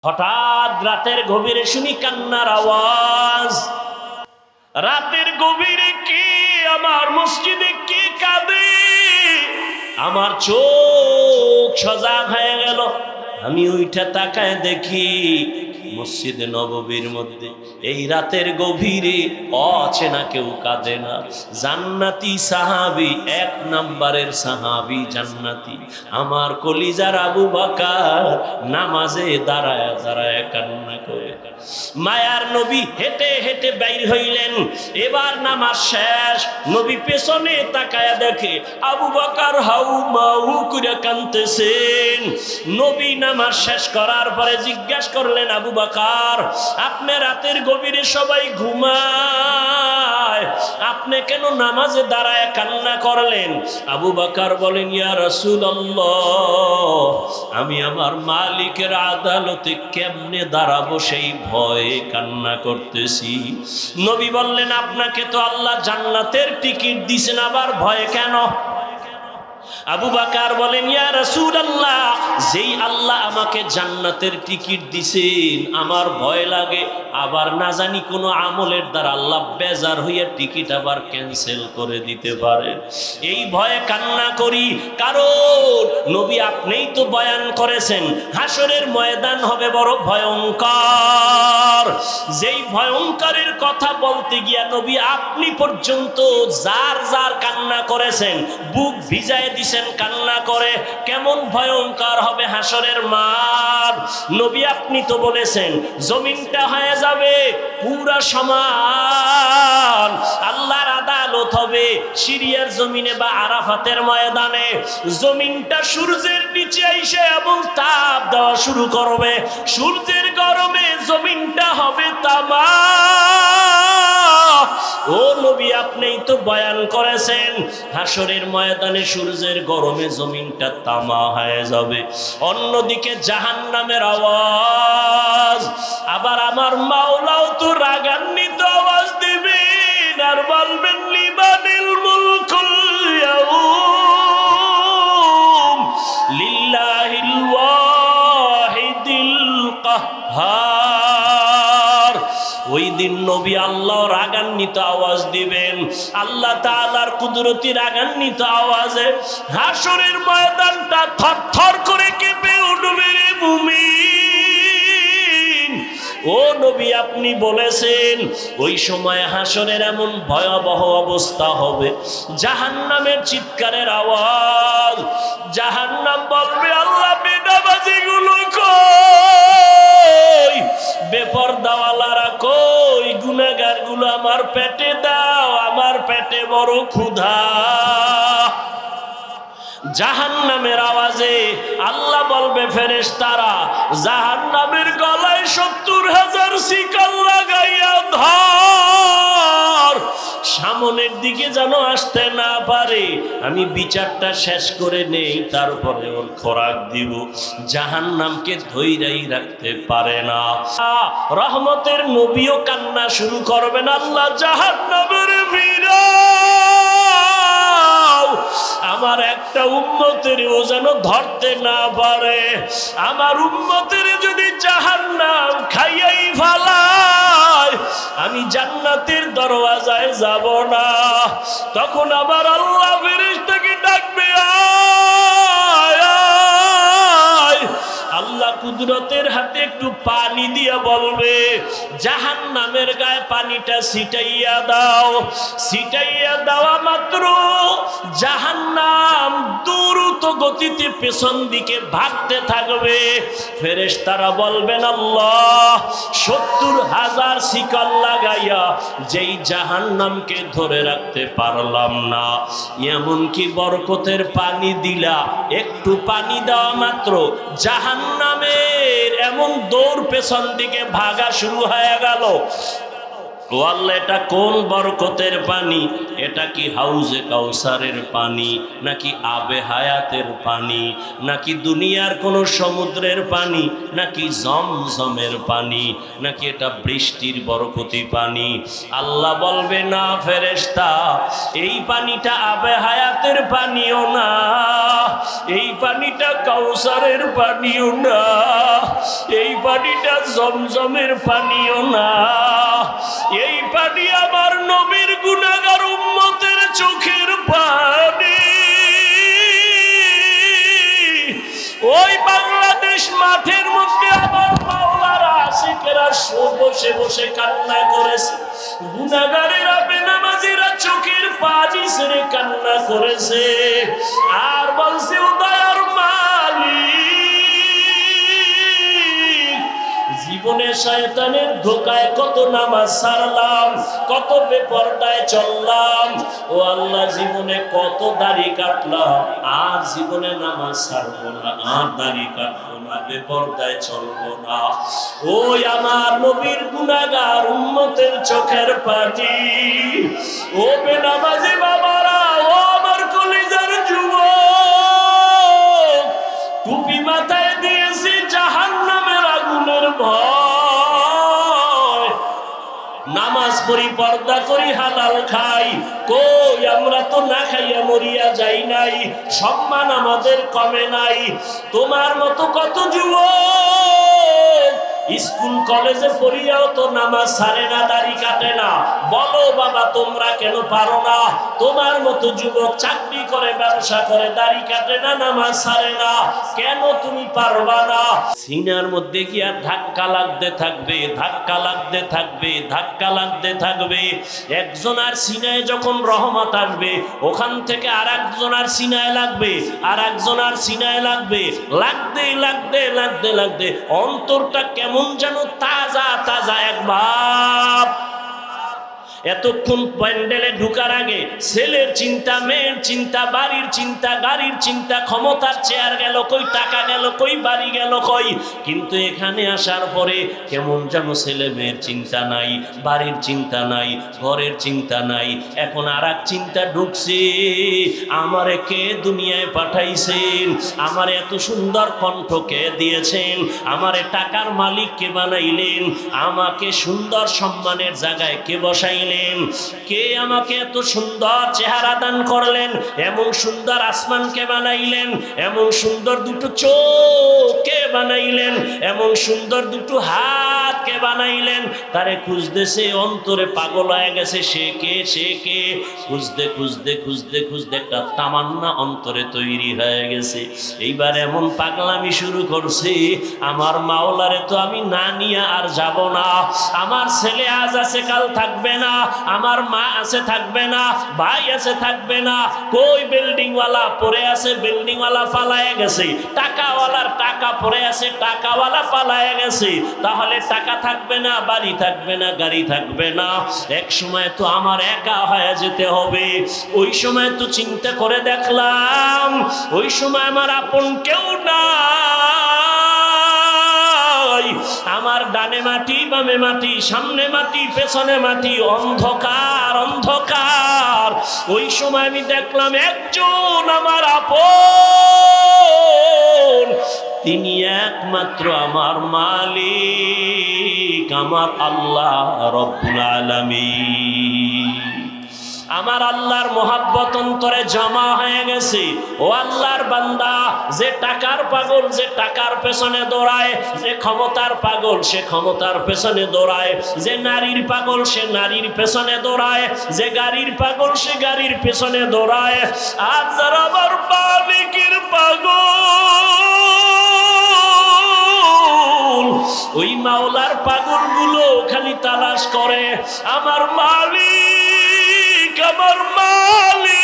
হঠাৎ রাতের গভীরে শুনি কান্নার আওয়াজ। রাতের গভীরে কে আমার মসজিদে কে কাঁদে? আমার চোখ সজাগ হয়ে গেল। আমি ওইটা তাকায় দেখি মসজিদে নববীর মধ্যে এই রাতের গভীরে অচেনা কেউ কাঁদে না। জান্নাতি সাহাবী, এক নাম্বারের সাহাবী জান্নাতি, আমার কলিজার আবু বকর নামাজে দাঁড়ায় দাঁড়ায় কান্না করে। মায়ার নবী হেঁটে হেঁটে বাইর হইলেন। এবার নামাজ শেষ। নবী পেছনে তাকায়া দেখে আবু বকর হাউ মাউ করে কাঁদতেছেন। নবী নামাজ শেষ করার পরে জিজ্ঞাসা করলেন, আবু বকর, আপনি রাতের গভীরে সবাই ঘুমায়, আপনি কেন নামাজে দাঁড়ায় কান্না করলেন? আবু বকর বলেন, ইয়া রাসূলুল্লাহ, আমি আমার মালিকের আদালতে কেমনে দাঁড়াবো সেই ভয়ে কান্না করতেছি। নবী বললেন, আপনাকে তো আল্লাহ জান্নাতের টিকিট দিছেন, আবার ভয় কেন? আবু বকর বলেন, ইয়া রাসূলুল্লাহ, যেই আল্লাহ আমাকে জান্নাতের টিকিট দিছেন আমার ভয় লাগে আবার না জানি কোনো আমলের দ্বারা আল্লাহ বেজার হইয়া টিকিট আবার ক্যান্সেল করে দিতে পারে, এই ভয়ে কান্না করি। কারণ নবী আপনিই তো বয়ান করেছেন হাসরের ময়দান হবে বড় ভয়ঙ্কর। যেই ভয়ঙ্করের কথা বলতে গিয়া নবী আপনি পর্যন্ত যার যার কান্না করেছেন, বুক ভিজায় দিছেন কান্না করে। কেমন ভয়ঙ্কর হবে হাসরের মাঠ। নবী আপনি তো বলেছেন জমিনটা হয়ে যাবে পুরা সমান, আল্লাহর আদালত হবে সিরিয়ার জমিনে বা আরাফাতের ময়দানে। জমিনটা সূর্যের নিচে আইসে এবং তাপ দেওয়া শুরু করবে। সূর্যের গরমে জমিনটা হবে তামা। ও নবী আপনিই তো বয়ান করেছেন হাসরের ময়দানে সূর্যের গরমে জমিনটা তামা হয়ে যাবে। অন্যদিকে জাহান্নামের আওয়াজ। আবার আমার মাওলাও তো রাগান্বিত আওয়াজ দিবেন আর বলবেন, লিমানিল মুলকুল ইয়াউম লিল্লাহিল ওয়াহিদিল কাহ্হার। ওই দিন নবী আল্লাহ রাগান্বিত আওয়াজ দিবেন, আল্লাহ তাআলার কুদরতি রাগান্বিত আওয়াজে হাসরের ময়দানটা থরথর করে কেঁপে উঠবে রে মুমিন। ও নবী আপনি বলেছেন ওই সময় হাসরের এমন ভয়াবহ অবস্থা হবে, জাহান্নামের চিৎকারের আওয়াজ। জাহান্নাম বলবে, আল্লাহ বেনামাজিগুলো কই, বেপরদাওয়ালারা কই, গুনাহগারগুলো আমার পেটে দাও, আমার পেটে বড় ক্ষুধা। জাহান্নামের আওয়াজে আল্লাহ বলবে, ফেরেশতারা জাহান্নামের গলায় ৭০,০০০ শিকল লাগাইয়া ধর, সামনের দিকে যেন আসতে না পারে। আমি বিচারটা শেষ করে নেই, তারপরে ওর খোরাক দিব। জাহান্নামকে ধৈর্যই রাখতে পারে না। রহমতের নবীও কান্না শুরু করবেন, আল্লাহ জাহান্নামের ফিরাও, আমার একটা উম্মতেরও যেন ধরতে না পারে। আমার উম্মতের যদি জাহান্নাম খাইয়াই ফেলায় আমি জান্নাতের দরওয়াজায় যাব না। তখন আবার আল্লাহ ফেরেশতাকে ডাকবে, আয় আয়। আল্লাহ কুদরতের হাতে একটু পানি দিয়া বলবে, জাহান্নামের গায়ে পানিটা ছিটাইয়া দাও। ছিটাইয়া দেওয়া মাত্র জাহান্নাম দ্রুত গতিতে পেছন দিকে ভাগতে থাকবে। ফেরেশতারা বলবেন, আল্লাহ ৭০,০০০ শিকল লাগাইয়া যেই জাহান্নামকে ধরে রাখতে পারলাম না, এমনকি বরকতের পানি দিলা, একটু পানি দেওয়া মাত্র জাহান্নামের এমন দৌড় পেছন দিকে ভাগা শুরু হয়ে গেল। ও আল্লাহ, এটা কোন বরকতের পানি? এটা কি হাউজে কাউসারের পানি, নাকি আবে হায়াতের পানি, নাকি দুনিয়ার কোন সমুদ্রের পানি, নাকি জমজমের পানি, নাকি এটা বৃষ্টির বরকতি পানি? আল্লাহ বলবে, না ফেরেশতা, এই পানিটা আবে হায়াতের পানিও না, এই পানিটা কাউসারের পানিও না, এই পানিটা জমজমের পানিও না, এই পানি আমার নবীর গুনাহগার উম্মতের চোখের পানি। ওই বাংলাদেশ মাঠের মধ্যে আমার মাওলার আশিকেরা বসে বসে কান্না করেছে, গুনাহগারেরা বেনামাজিরা চোখের পানি ছেড়ে কান্না করেছে, আর বলছে, ও দয়ার মালিক, জীবনে শয়তানের ধোকায় কত নামাজ ছাড়লাম, কত বেপরদায় চললাম, ও আল্লাহ জীবনে কত দাড়ি কাটলাম, আর জীবনে নামাজ ছাড়বো না, আর দাড়ি কাটবো না, বেপরদায় চলবো না। ওই আমার নবীর গুনাহগার উম্মতের চোখের পানি, ও বেনামাজি বাবারা, ও আমার কলিজার যুবক, টুপি মাথায় দিয়েছি জাহান্নামের আগুনের ভয়, নামাজ পড়ি, পর্দা করি, হালাল খাই, কই আমরা তো না খাইয়া মরিয়া যাই নাই, সম্মান আমাদের কমে নাই। তোমার মতো কত যুবক স্কুল কলেজে পড়িয়াও তো নামাজ ছাড়ে না, দাড়ি কাটে না, বলো বাবা তোমরা কেন পারো না? তোমার মতো যুবক চাকরি করে, ব্যবসা করে, দাড়ি কাটে না, নামাজ ছাড়ে না, কেন তুমি পারবা না? সিনার মধ্যে কি আর ধাক্কা লাগতে থাকবে, ধাক্কা লাগতে থাকবে, ধাক্কা লাগতে থাকবে। একজনের সিনায় যখন রহমত আসবে, ওখান থেকে আর একজনের সিনায় লাগবে, আর একজনের সিনায় লাগবে, লাগতে লাগতে লাগতে লাগতে অন্তরটা কেমন যেন তাজা তাজা এক ভাব। এতক্ষণ প্যান্ডেলে ঢুকার আগে ছেলের চিন্তা, মেয়ের চিন্তা, বাড়ির চিন্তা, গাড়ির চিন্তা, ক্ষমতার চেয়ার গেল কই, টাকা গেল কই, বাড়ি গেল কই, কিন্তু এখানে আসার পরে কেমন যেন ছেলে মেয়ের চিন্তা নাই, বাড়ির চিন্তা নাই, ঘরের চিন্তা নাই। এখন আর এক চিন্তা ঢুকছে, আমারে কে দুনিয়ায় পাঠাইছেন, আমারে এত সুন্দর কণ্ঠ কে দিয়েছেন, আমারে টাকার মালিক কে বানাইলেন, আমাকে সুন্দর সম্মানের জায়গায় কে বসাইলেন, কে আমাকে এত সুন্দর চেহারা দান করলেন, এমন সুন্দর আসমান কে বানাইলেন, এমন সুন্দর দুটো চোখ কে বানাইলেন, এমন সুন্দর দুটো হাত কে বানাইলেন। তারে খুঁজতেছে, অন্তরে পাগল হয়ে গেছে, সে কে, সে কে, খুঁজতে খুঁজতে খুঁজতে খুঁজতে একটা তামান্না অন্তরে তৈরি হয়ে গেছে। এইবার এমন পাগলামি শুরু করছে, আমার মাওলারে তো আমি না নিয়ে আর যাব না, আমার ছেলে আজ আছে কাল থাকবে না, আমার মা আছে থাকবে না, ভাই আছে থাকবে না, কই বিল্ডিংওয়ালা পড়ে আছে, বিল্ডিংওয়ালা পালায়ে গেছে, টাকাওয়ালার টাকা পড়ে আছে, টাকাওয়ালা পালায়ে গেছে, তাহলে টাকা থাকবে না, বাড়ি থাকবে না, গাড়ি থাকবে না, এক সময় তো আমার একা হয়ে যেতে হবে। ওই সময় তো চিন্তা করে দেখলাম, ওই সময় আমার আপন কেউ না, আমার ডানে মাটি, বামে মাটি, সামনে মাটি, পেছনে মাটি, অন্ধকার অন্ধকার। ওই সময় আমি দেখলাম একজন আমার আপন, তিনি একমাত্র আমার মালিক, আমার আল্লাহ রব্বুল আলামিন। আমার আল্লাহর মোহাব্বত অন্তরে জমা হয়ে গেছে। ও আল্লাহর বান্দা, যে টাকার পাগল, যে টাকার পেছনে দৌড়ায়, যে ক্ষমতার পাগল, সে ক্ষমতার পেছনে দৌড়ায়, যে নারীর পাগল, সে নারীর পেছনে দৌড়ায়, যে গাড়ির পাগল, সে গাড়ির পেছনে দৌড়ায়, আর যারা আমার মালিকের পাগল, ওই মাওলার পাগলগুলো খালি তালাশ করে আমার মালিক, আমার মালিক।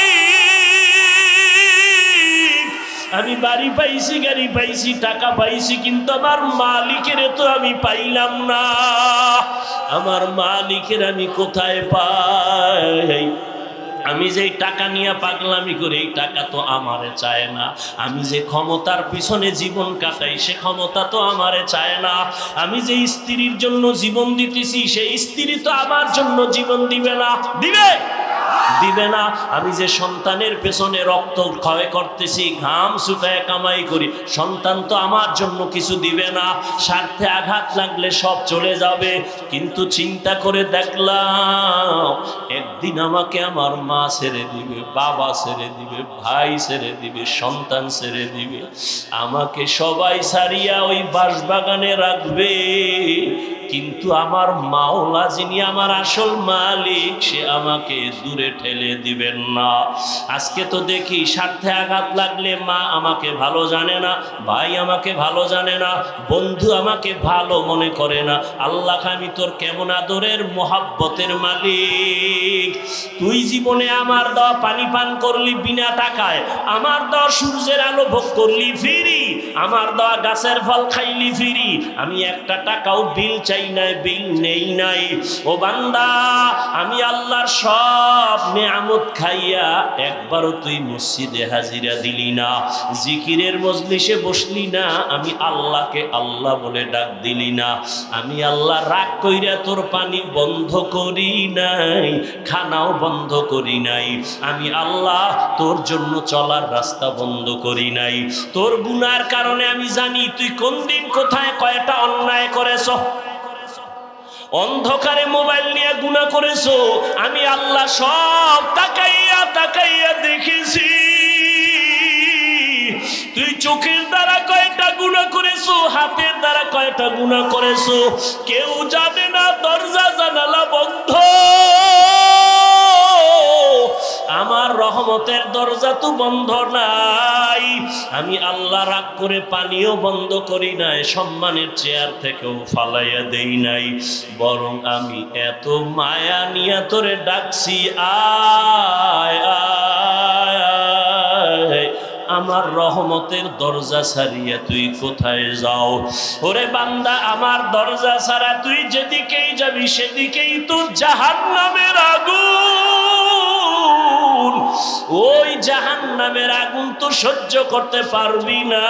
আমি বাড়ি পাইছি, গাড়ি পাইছি, টাকা পাইছি, কিন্তু আমার মালিকের তো আমি পাইলাম না। আমার মালিকের আমি কোথায় পাই? আমি যেই টাকা নিয়ে পাগলামি করি এই টাকা তো আমারে চায় না। আমি যে ক্ষমতার পিছনে জীবন কাটাই সে ক্ষমতা তো আমারে চায় না। আমি যে স্ত্রীর জন্য জীবন দিতেছি সেই স্ত্রী তো আমার জন্য জীবন দিবে না। দিবে না। আমি যে সন্তানের পেছনে রক্ত ক্ষয় করতেছি, ঘাম ছুটায় কামাই করি, সন্তান তো আমার জন্য কিছু দিবে না। স্বার্থে আঘাত লাগলে সব চলে যাবে। কিন্তু চিন্তা করে দেখলাম একদিন আমাকে আমার মা ছেড়ে দিবে, বাবা ছেড়ে দিবে, ভাই ছেড়ে দিবে, সন্তান ছেড়ে দিবে। আমাকে সবাই ছাড়িয়া ওই বাঁশবাগানে রাখবে, কিন্তু আমার মাওলা যিনি আমার আসল মালিক সে আমাকে দূরে ঠেলে দিবেন না। আজকে তো দেখি স্বার্থে আঘাত লাগলে মা আমাকে ভালো জানে না, ভাই আমাকে ভালো জানে না, বন্ধু আমাকে ভালো মনে করে না। আল্লাহ, আমি তোর কেমন আদরের মোহাব্বতের মালিক। তুই জীবনে আমার দেওয়া পানি পান করলি বিনা টাকায়, আমার দেওয়া সূর্যের আলো ভোগ করলি ফ্রি, আমার দেওয়া গাছের ফল খাইলি ফ্রি। আমি একটা টাকাও বিল চাই নাই, বিল নেই নাই। ও বান্দা, আমি আল্লাহর সব নেয়ামত খাইয়া একবারও তুই মসজিদে হাজিরা দিলি না, জিকিরের মজলিসে বসলি না, আমি আল্লাহকে আল্লাহ বলে ডাক দিলি না। আমি আল্লাহ রাগ কইরা তোর পানি বন্ধ করি নাই, খানাও বন্ধ করি নাই। আমি আল্লাহ তোর জন্য চলার রাস্তা বন্ধ করি নাই। তোর গুনার কারণে আমি জানি তুই কোন দিন কোথায় কয়টা অন্যায় করেছ। অন্ধকারে মোবাইল নিয়ে গুনাহ করেছো, আমি আল্লাহ সব তাকাইয়া তাকাইয়া দেখেছি। তুই চোখের দ্বারা কয়টা গুনাহ করেছো, হাতের দ্বারা কয়টা গুনাহ করেছো, কেউ জানে না। দরজা জানালা বন্ধ, আমার রহমতের দরজা তো বন্ধ নাই। আমি আল্লাহ রাগ করে পানিও বন্ধ করি নাই, সম্মানের চেয়ার থেকেও ফালাইয়া দেই নাই, বরং আমি এত মায়া নিয়ে তোরে ডাকছি, আয় আয় আয়। আমার রহমতের দরজা ছাড়িয়া তুই কোথায় যাও? ওরে বান্দা, আমার দরজা ছাড়া তুই যেদিকেই যাবি সেদিকেই তো জাহান্নামের আগুন। ওই জাহান্নামের আগুন তো সহ্য করতে পারবি না।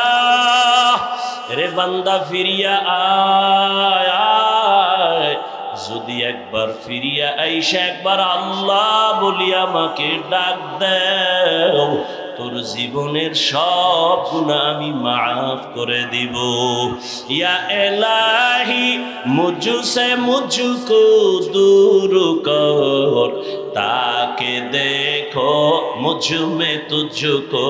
রে বান্দা, ফিরিয়া আয় আয়। যদি একবার ফিরিয়া আইসা একবার আল্লাহ বলি আমাকে ডাক দেও, তোর জীবনের সব গুনাহ আমি মাফ করে দিব। ইয়া ইলাহি মুঝসে মুঝকো দূর কর, তাকে দেখো মুঝ মে তুঝকো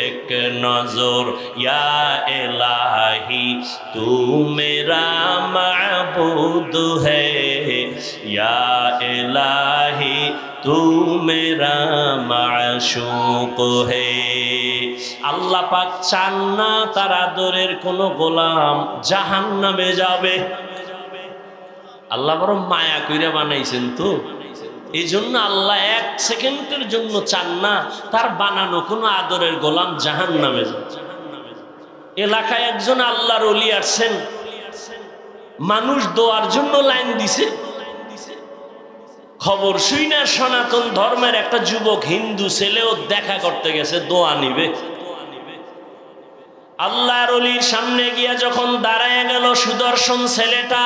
এক নজর। ইয়া ইলাহি তু মেরা মাবুদ হ্যায়, ইয়া ইলাহি তু মেরা মাশূক হে। আল্লাহ পাক চান না তার আদরের কোন গোলাম জাহান্নামে যাবে। আল্লাহ বড় মায়া কইরা বানাইছেন তো, এই জন্য আল্লাহ এক সেকেন্ডের জন্য চান না তার বানানো কোনো আদরের গোলাম জাহান্নামে যাবে। এলাকায় একজন আল্লাহর ওলি আসছেন, মানুষ দোয়ার জন্য লাইন দিছে। খবর শুই না সনাতন ধর্মের একটা যুবক হিন্দু ছেলেও দেখা করতে গেছে, দোয়া নিবে। আল্লাহর ওলির সামনে গিয়া যখন দাঁড়ায় গেল, সুদর্শন ছেলেটা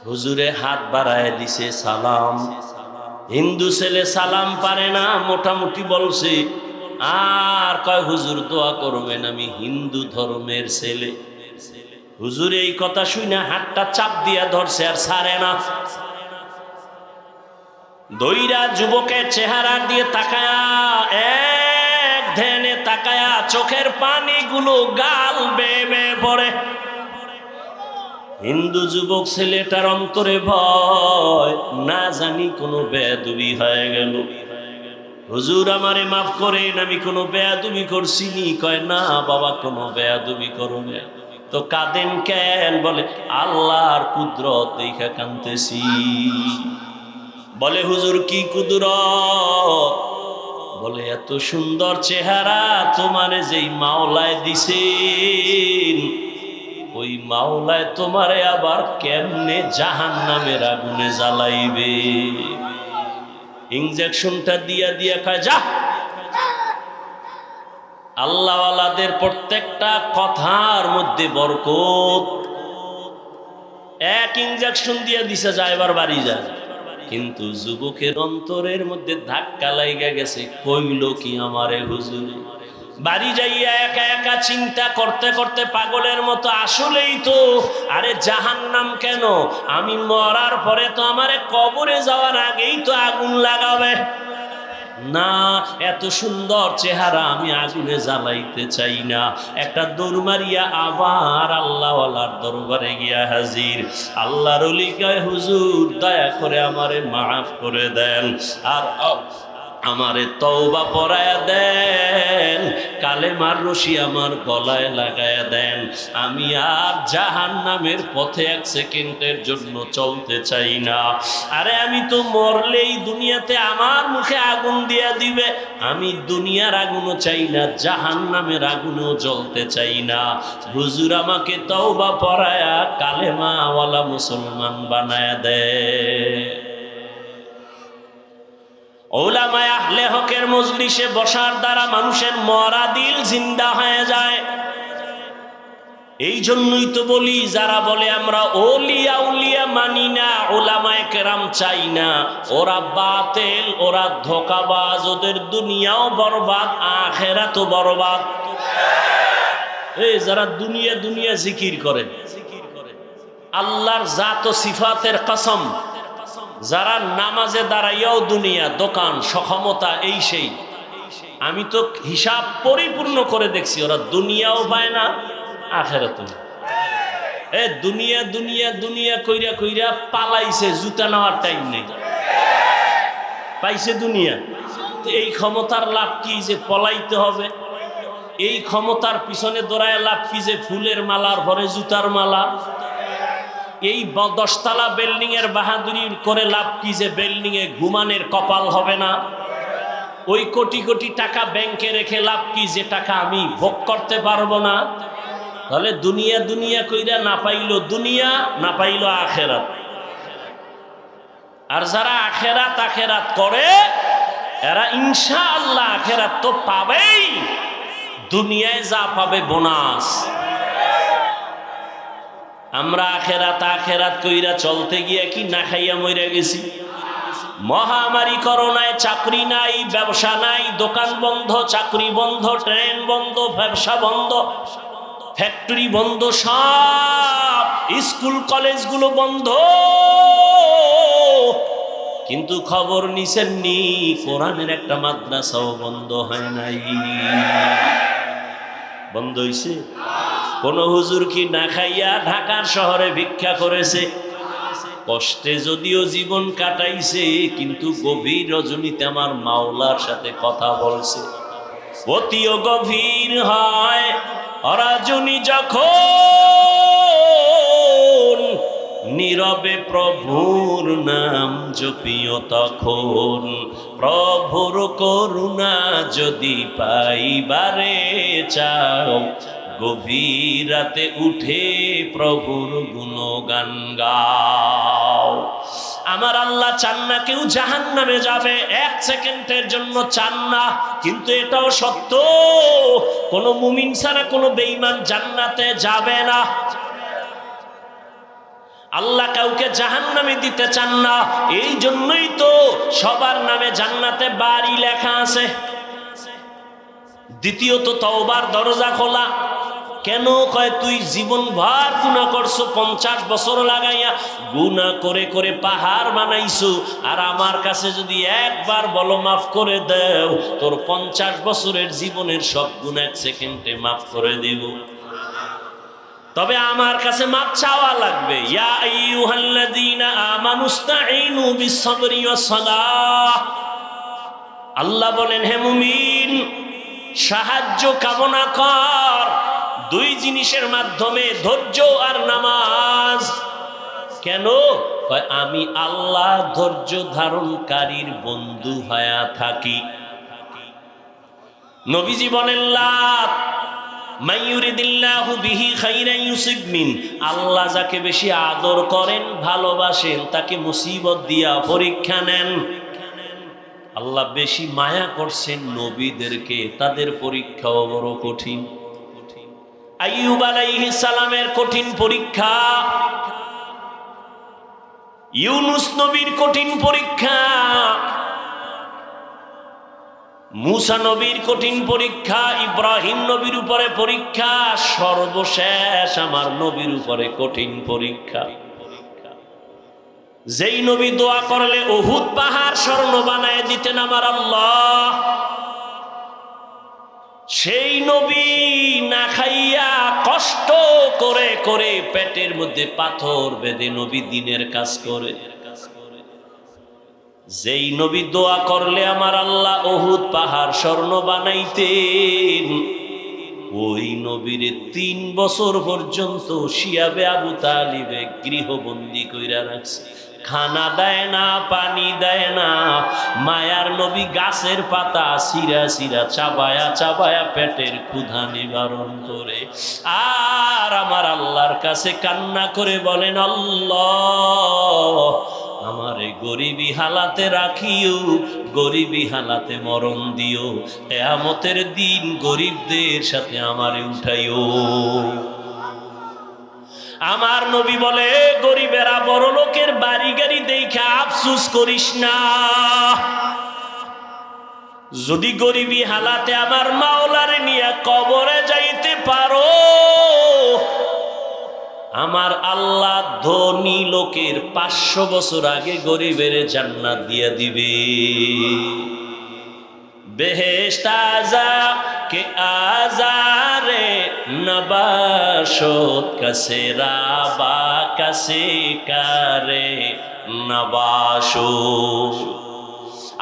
হুজুরে হাত বাড়ায় দিছে, সালাম। হিন্দু ছেলে সালাম পারে না, মোটামুটি বলছে, আর কয় হুজুর দোয়া করবেন, আমি হিন্দু ধর্মের ছেলে। হুজুর এই কথা শুই না হাতটা চাপ দিয়া ধরছে আর ছাড়ে না। দইরা যুবকের চেহারা দিয়ে তাকায়া, এক ধ্যানে তাকায়া, চোখের পানিগুলো গাল বেয়ে বেয়ে পড়ে। হিন্দু যুবক ছেলেটার অন্তরে ভয়, না জানি কোনো বেয়াদবি হয়ে গেল। হুজুর আমারে মাফ করেন, আমি কোনো বেয়াদবি করছিনি। কয় না বাবা, কোনো বেয়াদবি করো না। তো কাঁদেন কেন? বলে আল্লাহর কুদরত দেখা কাঁদতেছি। বলে হুজুর কি কুদরত? বলে এত সুন্দর চেহারা তোমারে যেই মাওলায় দিছেন, ওই মাওলায় তোমারে আবার কেমনে জাহান্নামের আগুনে জ্বালাইবে। ইনজেকশনটা দিয়া দিয়া কয় যা। আল্লাহওয়ালাদের প্রত্যেকটা কথার মধ্যে বরকত। এক ইনজেকশন দিয়ে দিছে যা, এবার বাড়ি যায়। কিন্তু যুবকের অন্তরের মধ্যে ধাক্কা লাইগা গেছে, কইল কি আমারে হুজুর। বাড়ি যাইয়া একা একা চিন্তা করতে করতে পাগলের মতো, আসলেই তো, আরে জাহান্নাম কেন? আমি মরার পরে তো আমারে কবরে যাওয়ার আগেই তো আগুন লাগাবে না, এত সুন্দর চেহারা আমি আগুনে জ্বালাইতে চাই না। একটা দৌড় মারিয়া আবার আল্লাহওয়ালার দরবারে গিয়া হাজির। আল্লাহর ওলি কয় হুজুর দয়া করে আমারে মাফ করে দেন, আর আমারে তওবা পড়ায়া দেন, কালেমার রশি আমার গলায় লাগায়া দেন। আমি আর জাহান্নামের পথে এক সেকেন্ডের জন্য চলতে চাই না। আরে আমি তো মরলেই দুনিয়াতে আমার মুখে আগুন দিয়া দিবে। আমি দুনিয়ার আগুনও চাই না, জাহান্নামের আগুনও জ্বলতে চাই না। হুজুর আমাকে তওবা পড়ায়া কালেমাওয়ালা মুসলমান বানায়া দেয়। ওলামায়ে আহলে হকের মজলিসে বসার দ্বারা মানুষের মরা দিল জিন্দা হয়ে যায়। এই জন্যই তো বলি, যারা বলে আমরা ওলিয়া উলিয়া মানি না, ওলামায়ে কেরাম চাই না, ওরা বাতিল, ওরা ধোঁকাবাজ, ওদের দুনিয়াও বরবাদ আখিরাতও বরবাদ। এই যারা দুনিয়া দুনিয়া জিকির করে, আল্লাহর জাত ও সিফাতের কসম, যারা নামাজে দাঁড়াইয়াও দুনিয়া, দোকান, সক্ষমতা, এই সেই, আমি তো হিসাব পরিপূর্ণ করে দেখছি, ওরা দুনিয়াও পায় না আখিরাতও। দুনিয়া দুনিয়া দুনিয়া কইরা কইরা পালাইছে, জুতা নেওয়ার টাইম নেই, পাইছে দুনিয়া। এই ক্ষমতার লাভ কি যে পলাইতে হবে? এই ক্ষমতার পিছনে দৌড়ায় লাভ কি যে ফুলের মালার পরে জুতার মালা? এই 10তলা বিল্ডিং এর বাহাদুরি করে লাভ কি যে বিল্ডিং এ ঘুমানের কপাল হবে না? ওই কোটি কোটি টাকা ব্যাংকে রেখে লাভ কি যে টাকা আমি ভোগ করতে পারবো না? তাহলে দুনিয়া দুনিয়া কইরা না পাইলো দুনিয়া, না পাইলো আখেরাত। আর যারা আখেরাত আখেরাত করে, এরা ইনশাআল্লাহ আখেরাত তো পাবেই, দুনিয়ায় যা পাবে বোনাস। আমরা আখেরাত আখেরাত কইরা চলতে গিয়া কি না খাইয়া মইরা গেছি। মহামারী করোনায় চাকরি নাই, ব্যবসা নাই, দোকান বন্ধ, চাকরি বন্ধ, ট্রেন বন্ধ, ব্যবসা বন্ধ, ফ্যাক্টরি বন্ধ, সব স্কুল কলেজগুলো বন্ধ। কিন্তু খবর নিছেন নি, কোরআনের একটা মাদ্রাসাও বন্ধ হয় নাই। বন্ধ হইছে? কোন হুজুর কি না খাইয়া ঢাকার শহরে ভিক্ষা করেছে? কষ্টে যদিও জীবন কাটাইছে, কিন্তু গভীর রজনীতে আমার মাওলার সাথে কথা বলছে। অতিও গভীর হয় রজনী যখন, নীরবে প্রভুর নাম জপিও তখন। প্রভুর করুণা যদি পাইবারে চাও, গভীর রাতে উঠে প্রভুর গুণগান গাও। আমার আল্লাহ চান না কেউ জাহান্নামে যাবে, এক সেকেন্ডের জন্য চান না। কিন্তু এটাও সত্য, কোন মুমিন ছাড়া কোন বেঈমান জান্নাতে যাবে না। আল্লাহ কাউকে জাহান্নামে দিতে চান না, এই জন্যই তো সবার নামে জান্নাতে বাড়ি লেখা আছে। দ্বিতীয়ত তওবার দরজা খোলা। কেন? কয় তুই জীবন ভর গুনাহ করছো, 50 বছর লাগাইয়া গুনাহ করে করে পাহাড় বানাইছো, আর আমার কাছে যদি একবার বলো মাফ করে দাও, তোর 50 বছরের জীবনের সব গুনাহ 1 সেকেন্ডে মাফ করে দেব। তবে আমার কাছে মাপ চাওয়া লাগবে। ইয়া আইয়ুহাল্লাযীনা আমানুস্তাঈনু বিস-সাবরি ওয়াস-সালাহ। আল্লাহ বলেন, হে মুমিন, সাহায্য কামনা কর 2 জিনিসের মাধ্যমে, ধৈর্য আর নামাজ। কেন? কয় আমি আল্লাহ ধৈর্য ধারণকারীর বন্ধু হয়ে থাকি। নবীজি বলেন, মাইয়ুরিদিল্লাহু বিহি খাইরান ইউসিব মিন। আল্লাহ যাকে বেশি আদর করেন, ভালোবাসেন, তাকে মুসিবত দিয়া পরীক্ষা নেন। আল্লাহ বেশি মায়া করছেন নবীদেরকে, তাদের পরীক্ষাও বড় কঠিন। আইয়ুব আলাইহিস সালামের কঠিন পরীক্ষা, ইউনুস নবীর কঠিন পরীক্ষা, মুসা নবীর কঠিন পরীক্ষা, ইব্রাহিম নবীর উপরে পরীক্ষা, সর্বশেষ আমার নবীর উপরে কঠিন পরীক্ষা। যেই নবী দোয়া করলে উহুদ পাহাড় স্বর্ণ বানায় দিতেন আমার আল্লাহ, সেই নবী না খাইয়া কষ্ট করে করে পেটের মধ্যে পাথর বেঁধে নবী দ্বীনের কাজ করে। যেই নবী দোয়া করলে আমার আল্লাহ উহুদ পাহাড় স্বর্ণ বানাইতেন, ওই নবীর 3 বছর পর্যন্ত শিয়াবে আবু তালিবে গৃহবন্দী কইরা রাখছে। খানা দেয় না, পানি দেয় না। মায়ার নবী গাছের পাতা সিরা সিরা চাবায়া চাবায়া পেটের ক্ষুধা নিবারণ করে। আর আমার আল্লাহর কাছে কান্না করে বলেন, আল্লাহ আমারে গরিবী হালাতে রাখিও, গরিবী হালাতে মরণ দিও, কিয়ামতের দিন গরিবদের সাথে আমারে উঠাইও। আমার নবী বলে, গরিবেরা বড় লোকের বাড়ি গাড়ি দেখে আফসোস করিস না। যদি গরিবী হালাতে আমার মাওলারে নিয়ে কবরে যাইতে পারো, আমার আল্লাহ ধনী লোকের 500 বছর আগে গরিবের জান্নাত দিয়া দিবে। বেহেশত আজা কে আজারে নবাশত কাছে রাবা কাছে কারে নবাশো।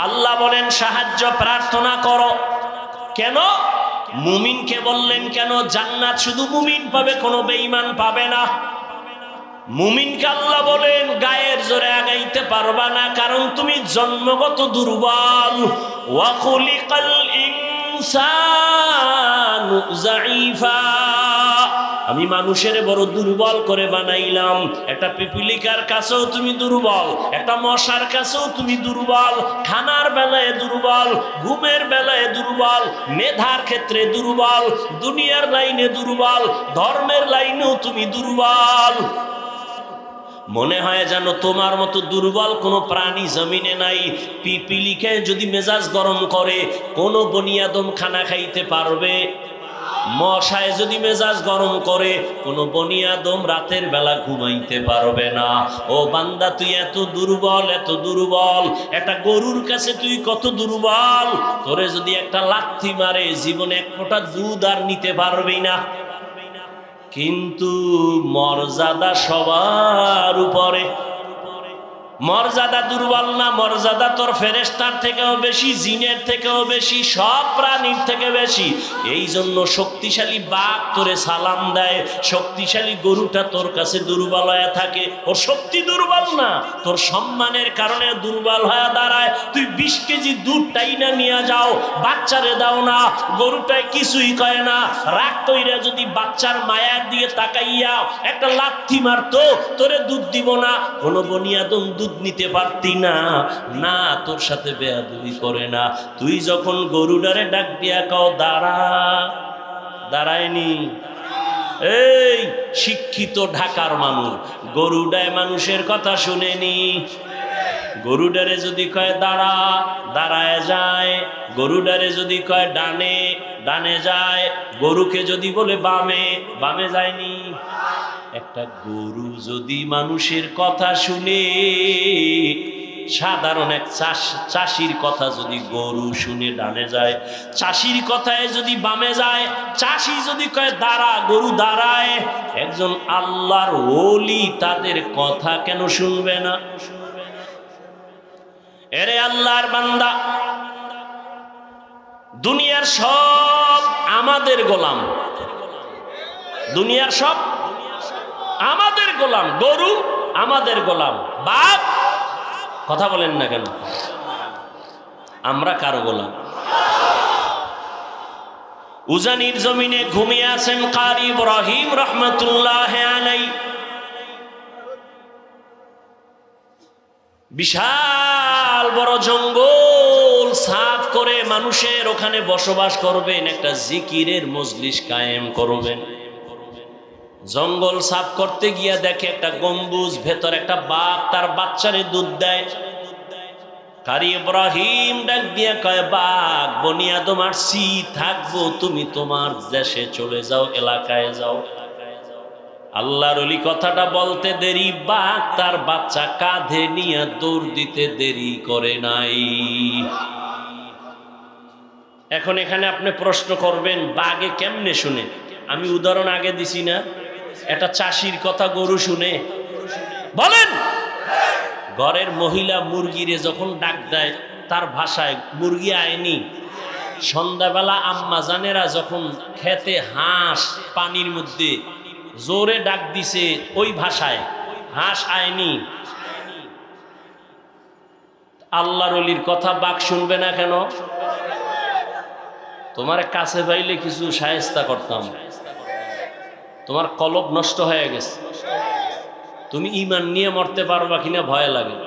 আল্লাহ বলেন সাহায্য প্রার্থনা করো। কেন? মুমিনকে বললেন কেন? জান্নাত শুধু মুমিন পাবে, কোনো বেঈমান পাবে না। মুমিনকে আল্লাহ বলেন গায়ের জোরে আগাইতে পারবা না, কারণ তুমি জন্মগত দুর্বল। ওয়া খুলিকাল ইনসানু যায়ীফা, আমি মানুষের বড় দুর্বল করে বানাইলাম। একটা পিপিলিকার কাছেও তুমি দুর্বল, একটা মশার কাছেও তুমি দুর্বল। খানার বেলায় দুর্বল, ঘুমের বেলায় দুর্বল, মেধার ক্ষেত্রে দুর্বল, দুনিয়ার লাইনে দুর্বল, ধর্মের লাইনেও তুমি দুর্বল। মনে হয় যেন তোমার মতো দুর্বল কোনো প্রাণী জমিনে নাই। পিপিলিকায় যদি মেজাজ গরম করে, কোনো বনিয়াদম খানা খাইতে পারবে? মশায় যদি মেজাজ গরম করে, কোনো বনিয়াদম রাতের বেলা ঘুমাইতে পারবে না। ও বান্দা, তুই এত দুর্বল, এত দুর্বল। একটা গরুর কাছে তুই কত দুর্বল। তোরে যদি একটা লাথি মারে, জীবনে 1 ফোঁটা দুধ আর নিতে পারবি না। কিন্তু মর্যাদা সবার উপরে। মর্যাদা দুর্বল না, মর্যাদা তোর ফেরেশতার থেকেও বেশি, জিনের থেকেও বেশি, সব প্রাণীর থেকে বেশি। এই জন্য শক্তিশালী বাঘ তোরে সালাম দেয়, শক্তিশালী গরুটা তোর কাছে দুর্বল হয়ে থাকে। ওর শক্তি দুর্বল না, তোর সম্মানের কারণে দুর্বল হয়ে দাঁড়ায়। তুই 20 কেজি দুধ টাইনা নিয়ে যাও, বাচ্চারে দাও না, গরুটায় কিছুই কয় না। রাগ কইরা যদি বাচ্চার মায়ার দিয়ে তাকাইয়া একটা লাথি মারতো, তোরে দুধ দিব না। কোনো বনিয়াদম দুধ নিতে পারতি না। না, তোর সাথে বেয়াদবি করে না। তুই যখন গরুটারে ডাক দিয়া কও দাঁড়া, দাঁড়ায়নি। এই শিক্ষিত ঢাকার মানুষ গরুডায় মানুষের কথা শুনেনি। গরুডারে যদি কয় দাঁড়া, দাঁড়ায় যায়। গরুডারে যদি কয় ডানে, ডানে যায়। গরুকে যদি বলে বামে, বামে যায়নি। একটা গরু যদি মানুষের কথা শুনে, সাধারণ এক চাষির কথা যদি গরু শুনে ডানে যায়, চাষির কথায় যদি বামে যায়, চাষি যদি কয় দাঁড়া, গরু দাঁড়ায়। একজন আল্লাহর ওলি তাদের কথা কেন শুনবে না? এরে আল্লাহর বান্দা, দুনিয়ার সব আমাদের গোলাম, দুনিয়ার সব আমাদের গোলাম। গরু আমাদের গোলাম, বাপ কথা বলেন না কেন? আমরা কারো গোলাম? উজানির জমিনে ঘুমিয়ে আছেন কারি ইব্রাহিম রহমতুল্লাহ আলাই। বিশাল বড় জঙ্গল, সাফ করে মানুষের ওখানে বসবাস করবেন, একটা জিকিরের মজলিস কায়েম করবেন। জঙ্গল সাফ করতে গিয়া দেখে একটা গম্বুজ, ভেতর একটা বাঘ তার বাচ্চারে দুধ দেয়। কারি ইব্রাহিম ডাক দিয়া কয়, বাঘ বনি আদম আসছি, থাকবো, তুমি তোমার দেশে চলে যাও, এলাকায় যাও। আল্লাহর ওলি কথাটা বলতে দেরি, বাঘ তার বাচ্চা কাঁধে নিয়ে দৌড় দিতে দেরি করে নাই। এখন এখানে আপনি প্রশ্ন করবেন, বাঘে কেমনে শুনে? আমি উদাহরণ আগে দিছি না, একটা চাষির কথা গরু শুনে? বলেন, ঘরের মহিলা মুরগিরে যখন ডাক দেয় তার ভাষায়, মুরগি আয়নি। সন্ধ্যাবেলা আম্মা জানেরা যখন খেতে হাঁস পানির মধ্যে জোরে ডাক দিছে ওই ভাষায়, হাঁস আয়নি। আল্লাহর ওলির কথা বাঘ শুনবে না কেন? তোমার কাছে পাইলে কিছু শায়েস্তা করতাম, তোমার কলব নষ্ট হয়ে গেছে, তুমি ঈমান নিয়ে মরতে পারবা কিনা ভয় লাগে।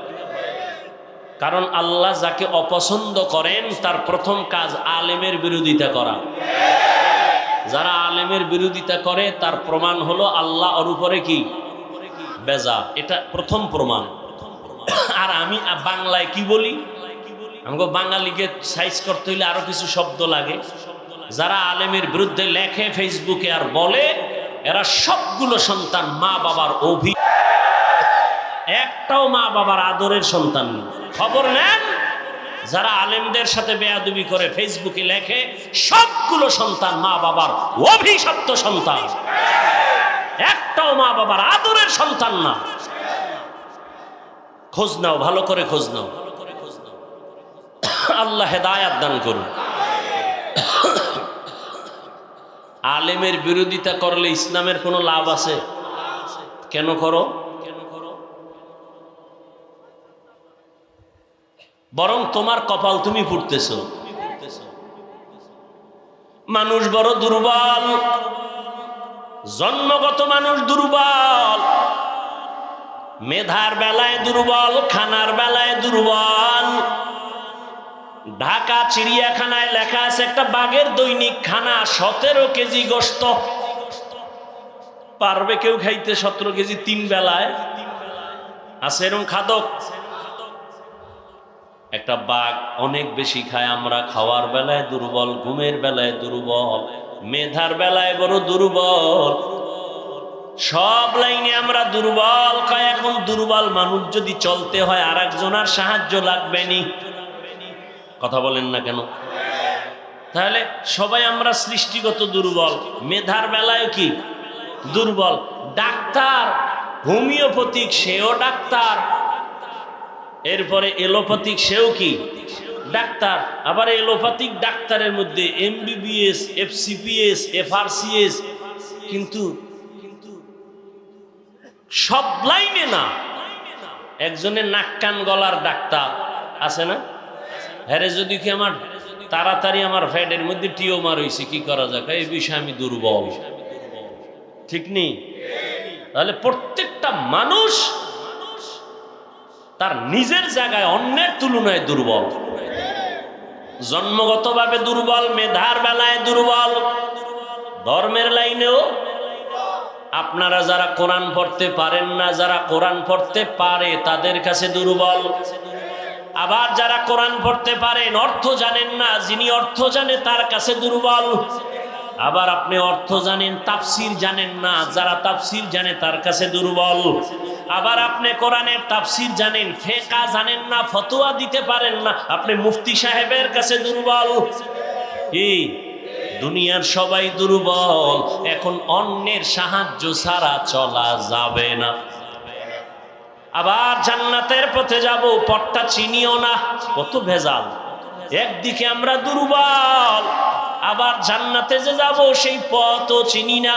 কারণ আল্লাহ যাকে অপছন্দ করেন তার প্রথম কাজ আলেমের বিরোধিতা করা। যারা আলেমের বিরোধিতা করে তার প্রমাণ হলো আল্লাহ ওর উপরে কি বেজা, এটা প্রথম প্রমাণ। আর আমি বাংলায় কি বলি, আমাকে বাঙালিকে সাইজ করতে হইলে আরো কিছু শব্দ লাগে। যারা আলেমের বিরুদ্ধে লেখে ফেসবুকে আর বলে, এরা সবগুলো সন্তান মা বাবার একটাও মা বাবার আদরের সন্তান নেই। খবর নেন, যারা আলেমদের সাথে বেয়াদবি করে ফেসবুকে লেখে, সবগুলো সন্তান মা বাবার অভিশপ্ত সন্তান, একটাও মা বাবার আদরের সন্তান না। খোঁজ নাও, ভালো করে খোঁজ নাও। আল্লাহ হেদায়াত দান করুন। আলেমের বিরোধিতা করলে ইসলামের কোনো লাভ আছে? কেন করো? বরং তোমার কপাল তুমি ফুটতেছ। মানুষ বড় দুর্বল, জন্মগত মানুষ দুর্বল, মেধার বেলায় দুর্বল, খানার বেলায় দুর্বল। ঢাকা চিড়িয়াখানায় লেখা আছে একটা বাঘের দৈনিক খানা 17 কেজি গোশত। পারবে কেউ খাইতে 17 কেজি 3 বেলায়? আছে এরকম খাদক? একটা বাঘ অনেক বেশি খায়। আমরা খাওয়ার বেলায় দুর্বল, ঘুমের বেলায় দুর্বল, মেধার বেলায় বড় দুর্বল, সব লাইনে আমরা দুর্বল। কয় এখন দুর্বল মানুষ যদি চলতে হয় আর একজনের সাহায্য লাগবে নি? কথা বলেন না কেন? তাহলে সবাই আমরা সৃষ্টিগত দুর্বল, মেধার বেলায় কি দুর্বল। ডাক্তার হোমিওপ্যাথিক সেও ডাক্তার, এরপরে এলোপ্যাথিক সেও কি ডাক্তার। আবার এলোপ্যাথিক ডাক্তারের মধ্যে এমবিবিএস, এফসিপিএস, এফআরসিএস, কিন্তু সব লাইনে না। একজনের নাক কান গলার ডাক্তার আছে না? হ্যারে যদি কি আমার তাড়াতাড়ি আমার ফ্যাটের মধ্যে টিউমার হয়েছে, কি করা যাক, এই বিষয়ে আমি দুর্বল, ঠিক নেই? তাহলে প্রত্যেকটা মানুষ তার নিজের জায়গায় অন্যের তুলনায় দুর্বল। জন্মগতভাবে দুর্বল, মেধার বেলায় দুর্বল, ধর্মের লাইনেও। আপনারা যারা কোরআন পড়তে পারেন না, যারা কোরআন পড়তে পারে তাদের কাছে দুর্বল। আবার যারা কোরআন পড়তে পারেন, অর্থ জানেন না, যিনি অর্থ জানে তার কাছে দুর্বল। আবার আপনি অর্থ জানেন, তাফসির জানেন না, যারা তাফসির জানে তার কাছে দুর্বল। আবার আপনি কোরআনের তাফসির জানেন, ফিকহ জানেন না, ফতোয়া দিতে পারেন না, আপনি মুফতি সাহেবের কাছে দুর্বল। এই দুনিয়ার সবাই দুর্বল। এখন অন্যের সাহায্য ছাড়া চলা যাবে না। আবার জান্নাতের পথে যাব, পথটা চিনিও না, কত ভেজাল। একদিকে আমরা দুর্বল, আবার জান্নাতে যে যাব সেই পথও চিনি না।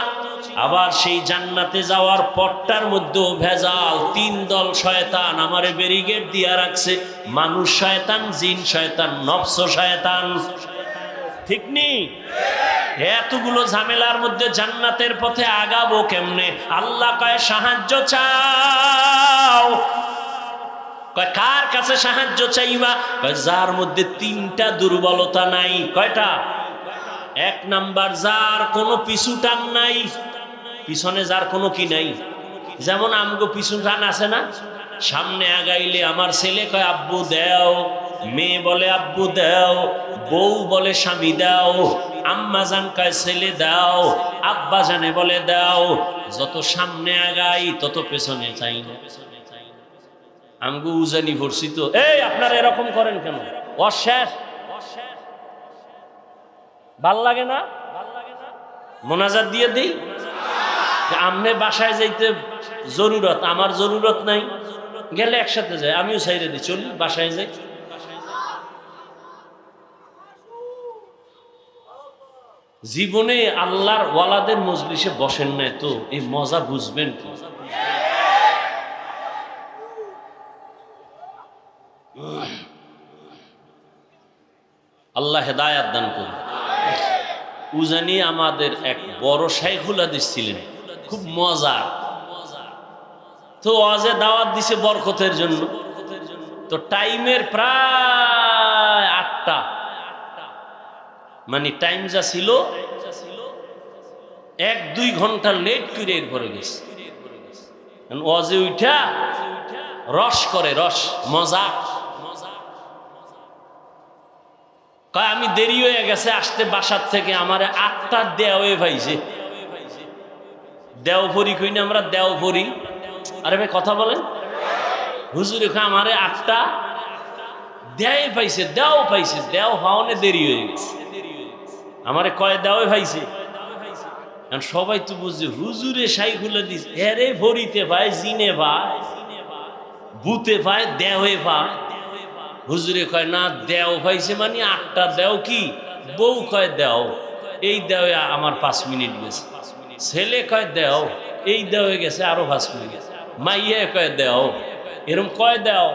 আবার সেই জান্নাতে যাওয়ার পথটার মধ্যেও ভেজাল। 3 দল শয়তান আমারে ব্যারিকেড দিয়া রাখছে, মানুষ শয়তান, জিন শয়তান, নফস শয়তান, ঠিক নেই? এতগুলো ঝামেলার মধ্যে জান্নাতের পথে আগাবো কেমনে? আল্লাহ কয় সাহায্য চাও। কয় কার কাছে সাহায্য চাইবা? কয় যার মধ্যে তিনটা দুর্বলতা নাই। কয়টা? এক নাম্বার, যার কোনো পিছু টান নাই, পিছনে যার কোনো কি নাই। যেমন আমগো পিছু টান আছে না, সামনে আগাইলে আমার ছেলে কয় আব্বু দেও, মেয়ে বলে আব্বু দেও, বউ বলে স্বামী দাও, আম্মা জান কয় ছেলে দাও, আব্বা জানে বলে দাও। যত সামনে আগাই তত পেছনে চাই না। আমগো উজানি ভরছি তো। এই আপনারা এরকম করেন কেন? অশেষ ভাল লাগে না? মোনাজাত দিয়ে দিই। আমনে বাসায় যাইতে জরুরত, আমার জরুরত নাই, গেলে একসাথে যাই, আমিও সাইরে দিই, চলি বাসায় যাই। জীবনে আল্লাহর ওয়ালাদের মজলিসে বসেন নাই তো এই মজা বুঝবেন কি? আল্লাহ হেদায়াত দান করুন। উজানি আমাদের এক বড় শাইখুল হাদিস ছিলেন, খুব মজার। তো ওয়াজে দাওয়াত দিছে বরকতের জন্য। তো টাইমের প্রায় 8টা, মানে টাইম যা ছিল 1-2 ঘন্টা লেট করে এরপরে গেছে। ওয়াজে উঠা রস করে, রস মজাক। কয় আমি দেরি হয়ে গেছে আসতে বাসার থেকে, আমার 8টা দেওয়ে পাইছে। দেওভরি কই না আমরা, দেওভরি। আরে ভাই কথা বলেন। হুজুর এখানে আমারে 8টা দেয় পাইছে, দেও পাইছে, দেও হওয়ানে দেরি হয়ে গেছে। আমারে কয় দেওয়ে পাইছে। সবাই তো বুঝছে হুজুরে শাইখুল হাদিস, এরে ভরিতে ভাই, জিনে ভাই, বুতে ভাই, দেওয়ে ভাই। হুজুরে কয় না, দেও পাইছে মানে 8টা দেও কি? বউ কয় দেও, এই দেওয়ে আমার 5 মিনিট গেছে। ছেলে কয় দেও, এই দেওয়ে গেছে আরো 5 মিনিট। মাইয়া কয় দেও, এরকম কয় দেও।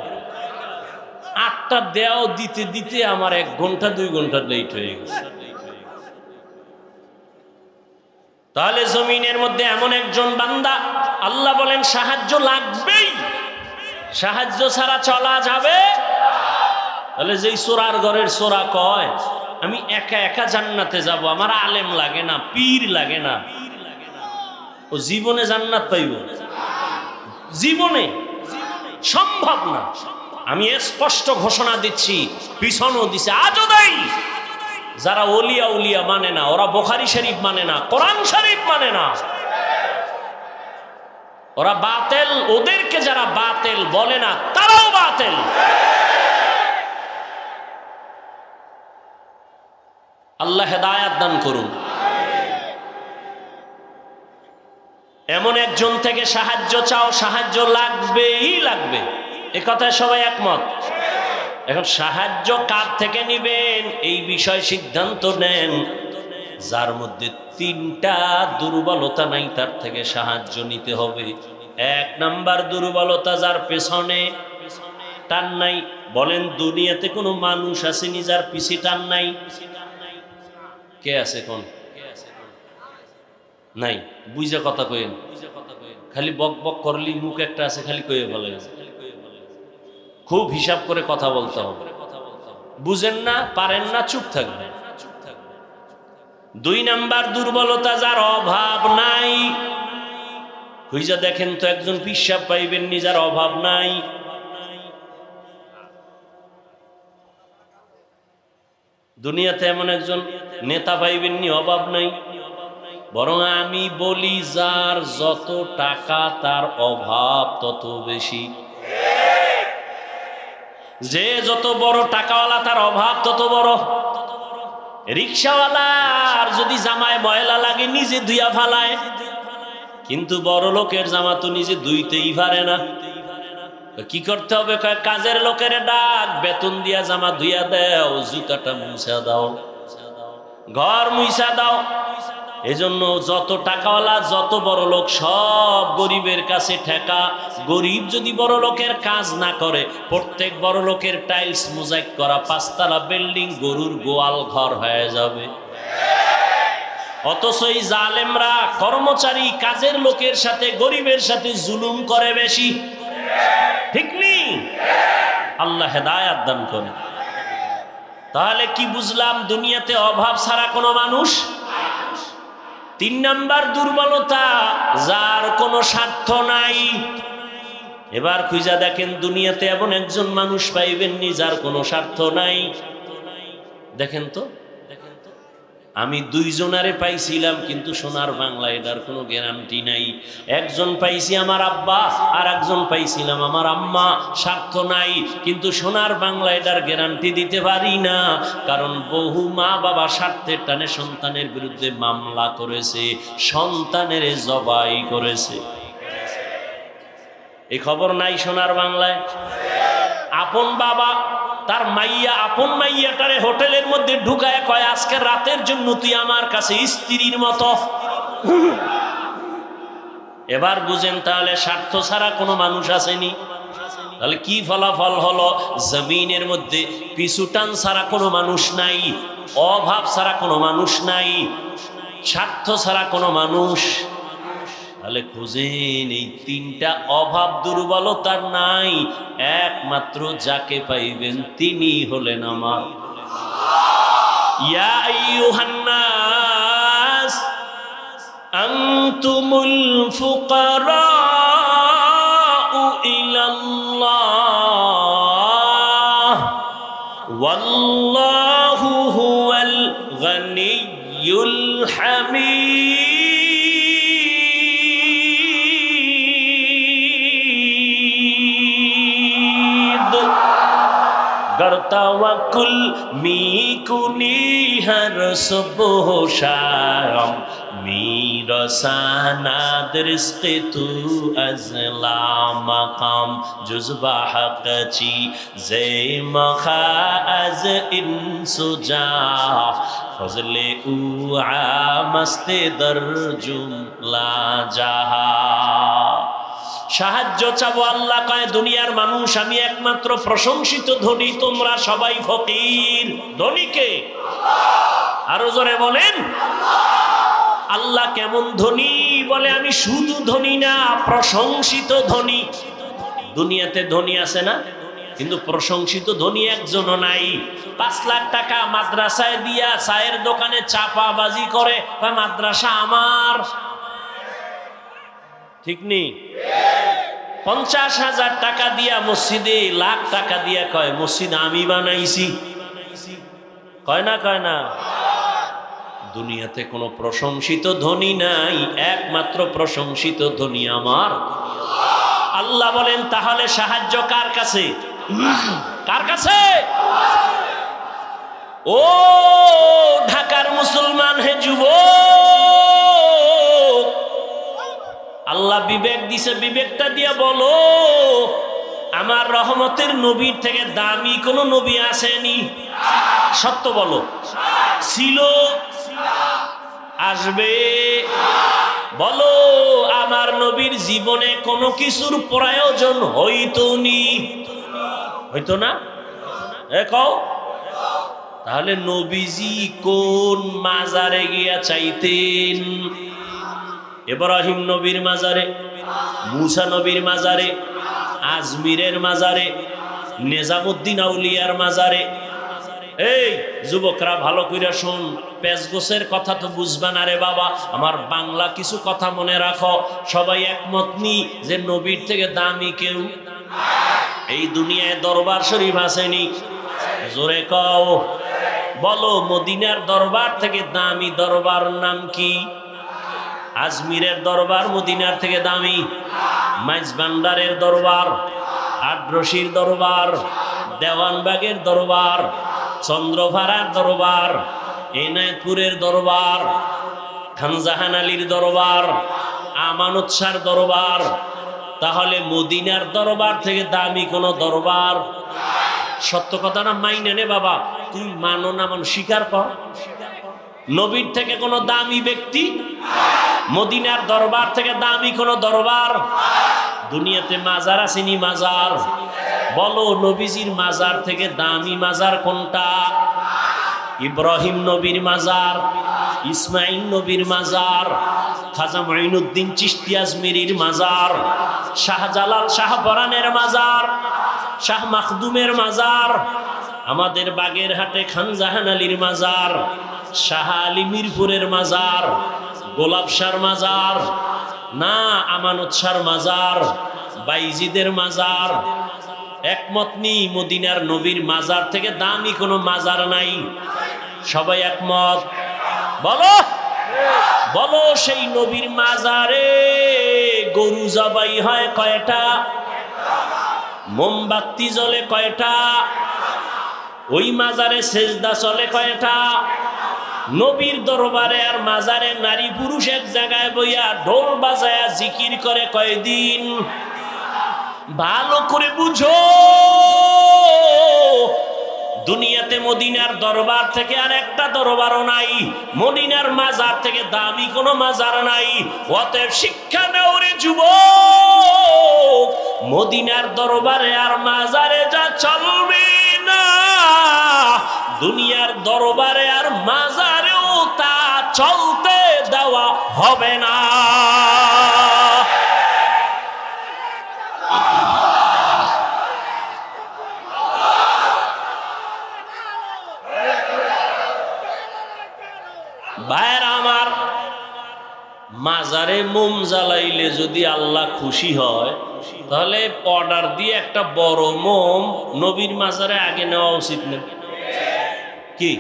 8টা দেও দিতে দিতে আমার 1 ঘন্টা 2 ঘন্টা লেট হয়ে গেছে। তাহলে জমিনের মধ্যে এমন একজন বান্দা, আল্লাহ বলেন সাহায্য লাগবেই, সাহায্য ছাড়া চলা যাবে। তাহলে যেই চোরার ঘরের চোরা কয় আমি একা একা জান্নাতে যাব, আমার আলেম লাগে না, পীর লাগে না, ও জীবনে জান্নাত পাইব? জীবনে সম্ভব না। আমি স্পষ্ট ঘোষণা দিচ্ছি, পিছনও দিছে, আজও দেই। যারা ওলিয়া উলিয়া মানে না, ওরা বুখারী শরীফ মানে না, কোরআন শরীফ মানে না, ওরা বাতেল। ওদেরকে যারা বাতেল বলে না, তারাও বাতেল। আল্লাহ হেদায়াত দান করুন। এমন একজন থেকে সাহায্য চাও, সাহায্য লাগবেই লাগবে, এ কথায় সবাই একমত। এখন সাহায্য কার থেকে নিবেন এই বিষয় সিদ্ধান্ত নেন। যার মধ্যে 3টা দুর্বলতা নাই তার থেকে সাহায্য নিতে হবে। 1 নাম্বার দুর্বলতা, যার পেছনে টান নাই। বলেন দুনিয়াতে কোনো মানুষ আসেনি যার পিছে টান নাই? কে আছে কোন? নাই। বুঝে কথা কইেন, খালি বক বক করলি মুখ একটা আছে খালি কইয়ে বলে। খুব হিসাব করে কথা বলতে হবে। বুঝেন না, পারেন না, চুপ থাকবেন। 2 নাম্বার দুর্বলতা, যার অভাব নাই। খুঁজে দেখেন তো একজন পিসাব পাইবেন নি যার অভাব নাই। দুনিয়াতে এমন একজন নেতা পাইবেন নি অভাব নাই। বরং আমি বলি যার যত টাকা তার অভাব তত বেশি। যে যত বড় টাকাওয়ালা তার অভাব তত বড়। রিক্সাওয়ালার যদি জামায় ময়লা লাগে নিজে ধুইয়া ফালায়, কিন্তু বড় লোকের জামা তো নিজে ধুইতেই পারে না। কি করতে হবে? কাজের লোকের ডাক, বেতন দিয়া জামা ধুইয়া দাও, জুতাটা মুছা দাও, ঘর মুছা দাও। এজন্য যত টাকাওয়ালা যত বড় লোক সব গরিবের কাছে ঠেকা। গরিব যদি বড় লোকের কাজ না করে, প্রত্যেক বড় লোকের টাইলস মোজাইক করা 5 তলা বিল্ডিং গরুর গোয়াল ঘর হয়ে যাবে। অথচ এই জালেমরা কর্মচারী কাজের লোকের সাথে গরিবের সাথে জুলুম করে বেশি। ঠিক নি? আল্লাহ হেদায়াত দান করে। তাহলে কি বুঝলাম? দুনিয়াতে অভাব ছাড়া কোনো মানুষ। 3 নাম্বার দুর্বলতা, যার কোনো স্বার্থ নাই। এবার খুঁজা দেখেন, দুনিয়াতে এমন একজন মানুষ পাইবেননি যার কোনো স্বার্থ নাই। দেখেন তো, আমি 2 জনারে পাইছিলাম, কিন্তু সোনার বাংলা এটার কোনো গ্যারান্টি নাই। একজন পাইছি আমার আব্বা, আর একজন পাইছিলাম আমার আম্মা। স্বার্থ নাই, কিন্তু সোনার বাংলা এটার গ্যারান্টি দিতে পারি না। কারণ বহু মা বাবা স্বার্থের টানে সন্তানের বিরুদ্ধে মামলা করেছে, সন্তানের জবাই করেছে। এই খবর নাই সোনার বাংলায়? আপন বাবা তার মাইয়া, আপন মাইয়াটারে হোটেলের মধ্যে ঢুকায় কয়, আজকে রাতের জন্য তুই আমার কাছে স্ত্রীর মতো। এবার বুঝেন তাহলে স্বার্থ ছাড়া কোনো মানুষ আসেনি। তাহলে কি ফলাফল হলো? জমিনের মধ্যে পিছুটান ছাড়া কোনো মানুষ নাই, অভাব ছাড়া কোনো মানুষ নাই, স্বার্থ ছাড়া কোনো মানুষ। তাহলে খুঁজেন, এই 3টা অভাব দুর্বলতার নাই, একমাত্র যাকে পাইবেন তিনি হলেন আমার। ইয়া আইয়ুহান নাস আনতুমুল ফুকারাউ ইলাল্লাহ ওয়াল্লাহু হুয়াল গানিয়্যুল হামিদ। तवक्कुल मीकुनी हर सुबह शाम मेरा सानाद रिज़्क़ तू अज़ला मकाम जुज़्बा हक़ ची ज़े मखा अज़ इंसुजा फज़ले उ आमस्ते दर जुमला जहा। সাহায্য চাবো, আল্লাহ কয় দুনিয়ার মানুষ আমি একমাত্র প্রশংসিত ধনী, তোমরা সবাই ফকির। ধনীকে আরো জোরে বলেন। আল্লাহ কেমন ধনী? বলে আমি শুধু ধনী না, প্রশংসিত ধনী। দুনিয়াতে ধনী আছে না, কিন্তু প্রশংসিত ধনী একজনও নাই। 5 লাখ টাকা মাদ্রাসায় দিয়া চায়ের দোকানে চাপাবাজি করে, মাদ্রাসা আমার। ঠিক নেই? 50,000 টাকা দিয়া মসজিদে, লাখ টাকা দিয়া কয় মসজিদ আমি বানাইছি। কয় না? কয় না? দুনিয়াতে কোনো প্রশংসিত ধনী নাই, একমাত্র প্রশংসিত ধনী আমার আল্লাহ। বলেন তাহলে সাহায্য কার কাছে? কার কাছে? ও ঢাকার মুসলমান, হে যুবক, আল্লাহ বিবেক দিছে, বিবেকটা দিয়া বলো, আমার রহমতের নবীর থেকে দামি কোন নবী আসেনি? সত্য বলো। ছিল? আসবে? বলো আমার নবীর জীবনে কোনো কিছুর প্রয়োজন হইতো নি? হইতো না? কও। তাহলে নবীজি কোন মাজারে গিয়া চাইতেন? ইব্রাহিম নবীর মাজারে, মুসা নবীর মাজারে, আজমিরের মাজারে, নিজামুদ্দিন আউলিয়ার মাজারে। এই যুবকরা ভালো কইরা শুন, পেশগোছের কথা তো বুঝবা না রে বাবা, আমার বাংলা কিছু কথা মনে রাখো। সবাই একমত নি যে নবীর থেকে দামি কেউ এই দুনিয়ায় দরবার শরীফ আসেনি? জোরে কও। বলো মদিনার দরবার থেকে দামি দরবার নাম কি? আজমিরের দরবার মদিনার থেকে দামি। মাইজবান্ডারের দরবার, আড্রসির দরবার, দেওয়ানবাগের দরবার, চন্দ্রভাড়ার দরবার, এনায়তপুরের দরবার, খানজাহান আলীর দরবার, আমানত শাহর দরবার। তাহলে মদিনার দরবার থেকে দামি কোন দরবার? সত্য কথা না মাইনে নে বাবা, তুই মানো না মানো স্বীকার কর। নবীর থেকে কোনো দামি ব্যক্তি, মদিনার দরবার থেকে দামি কোনো দরবার? দুনিয়াতে মাজার আসেনি? মাজার বলো নবীজির মাজার থেকে দামি মাজার কোনটা? ইব্রাহিম নবীর মাজার, ইসমাইল নবীর মাজার, খাজা মঈনুদ্দিন চিশতি আজমিরির মাজার, শাহজালাল শাহপরানের মাজার, শাহ মাখদুমের মাজার, আমাদের বাগেরহাটে খানজাহান আলীর মাজার, শাহ আলী মিরপুরের মাজার, গোলাপ শাহর মাজার, না আমানত শাহর মাজার, বাইজিদের মাজার। একমত নি মদিনার নবীর মাজার থেকে দামি কোনো মাজার নাই? সবাই একমত? বলো বলো, সেই নবীর মাজারে গরু জবাই হয় কয়টা? মোমবাতি জ্বলে কয়টা? ওই মাজারে সেজদা চলে কয়টা? নবীর দরবারে আর মাজারে নারী পুরুষ এক জায়গায় বইয়া ঢোল বাজায়া জিকির করে কয়দিন? ভালো করে বুঝো, দুনিয়াতে মদিনার দরবার থেকে আর একটা দরবারও নাই, মদিনার মাজার থেকে দামি কোনো মাজার নাই। অতএব শিক্ষা নাও রে যুবক, মদিনার দরবারে আর মাজারে যা চলবে না, দুনিয়ার দরবারে আর মাজারেও তা চলতে দেওয়া হবে না। ভাইয়েরা আমার, মাজারে মোম জ্বালাইলে যদি আল্লাহ খুশি হয়, তাহলে অর্ডার দিয়ে একটা বড় মোম নবীর মাজারে আগে নেওয়া উচিত না কি?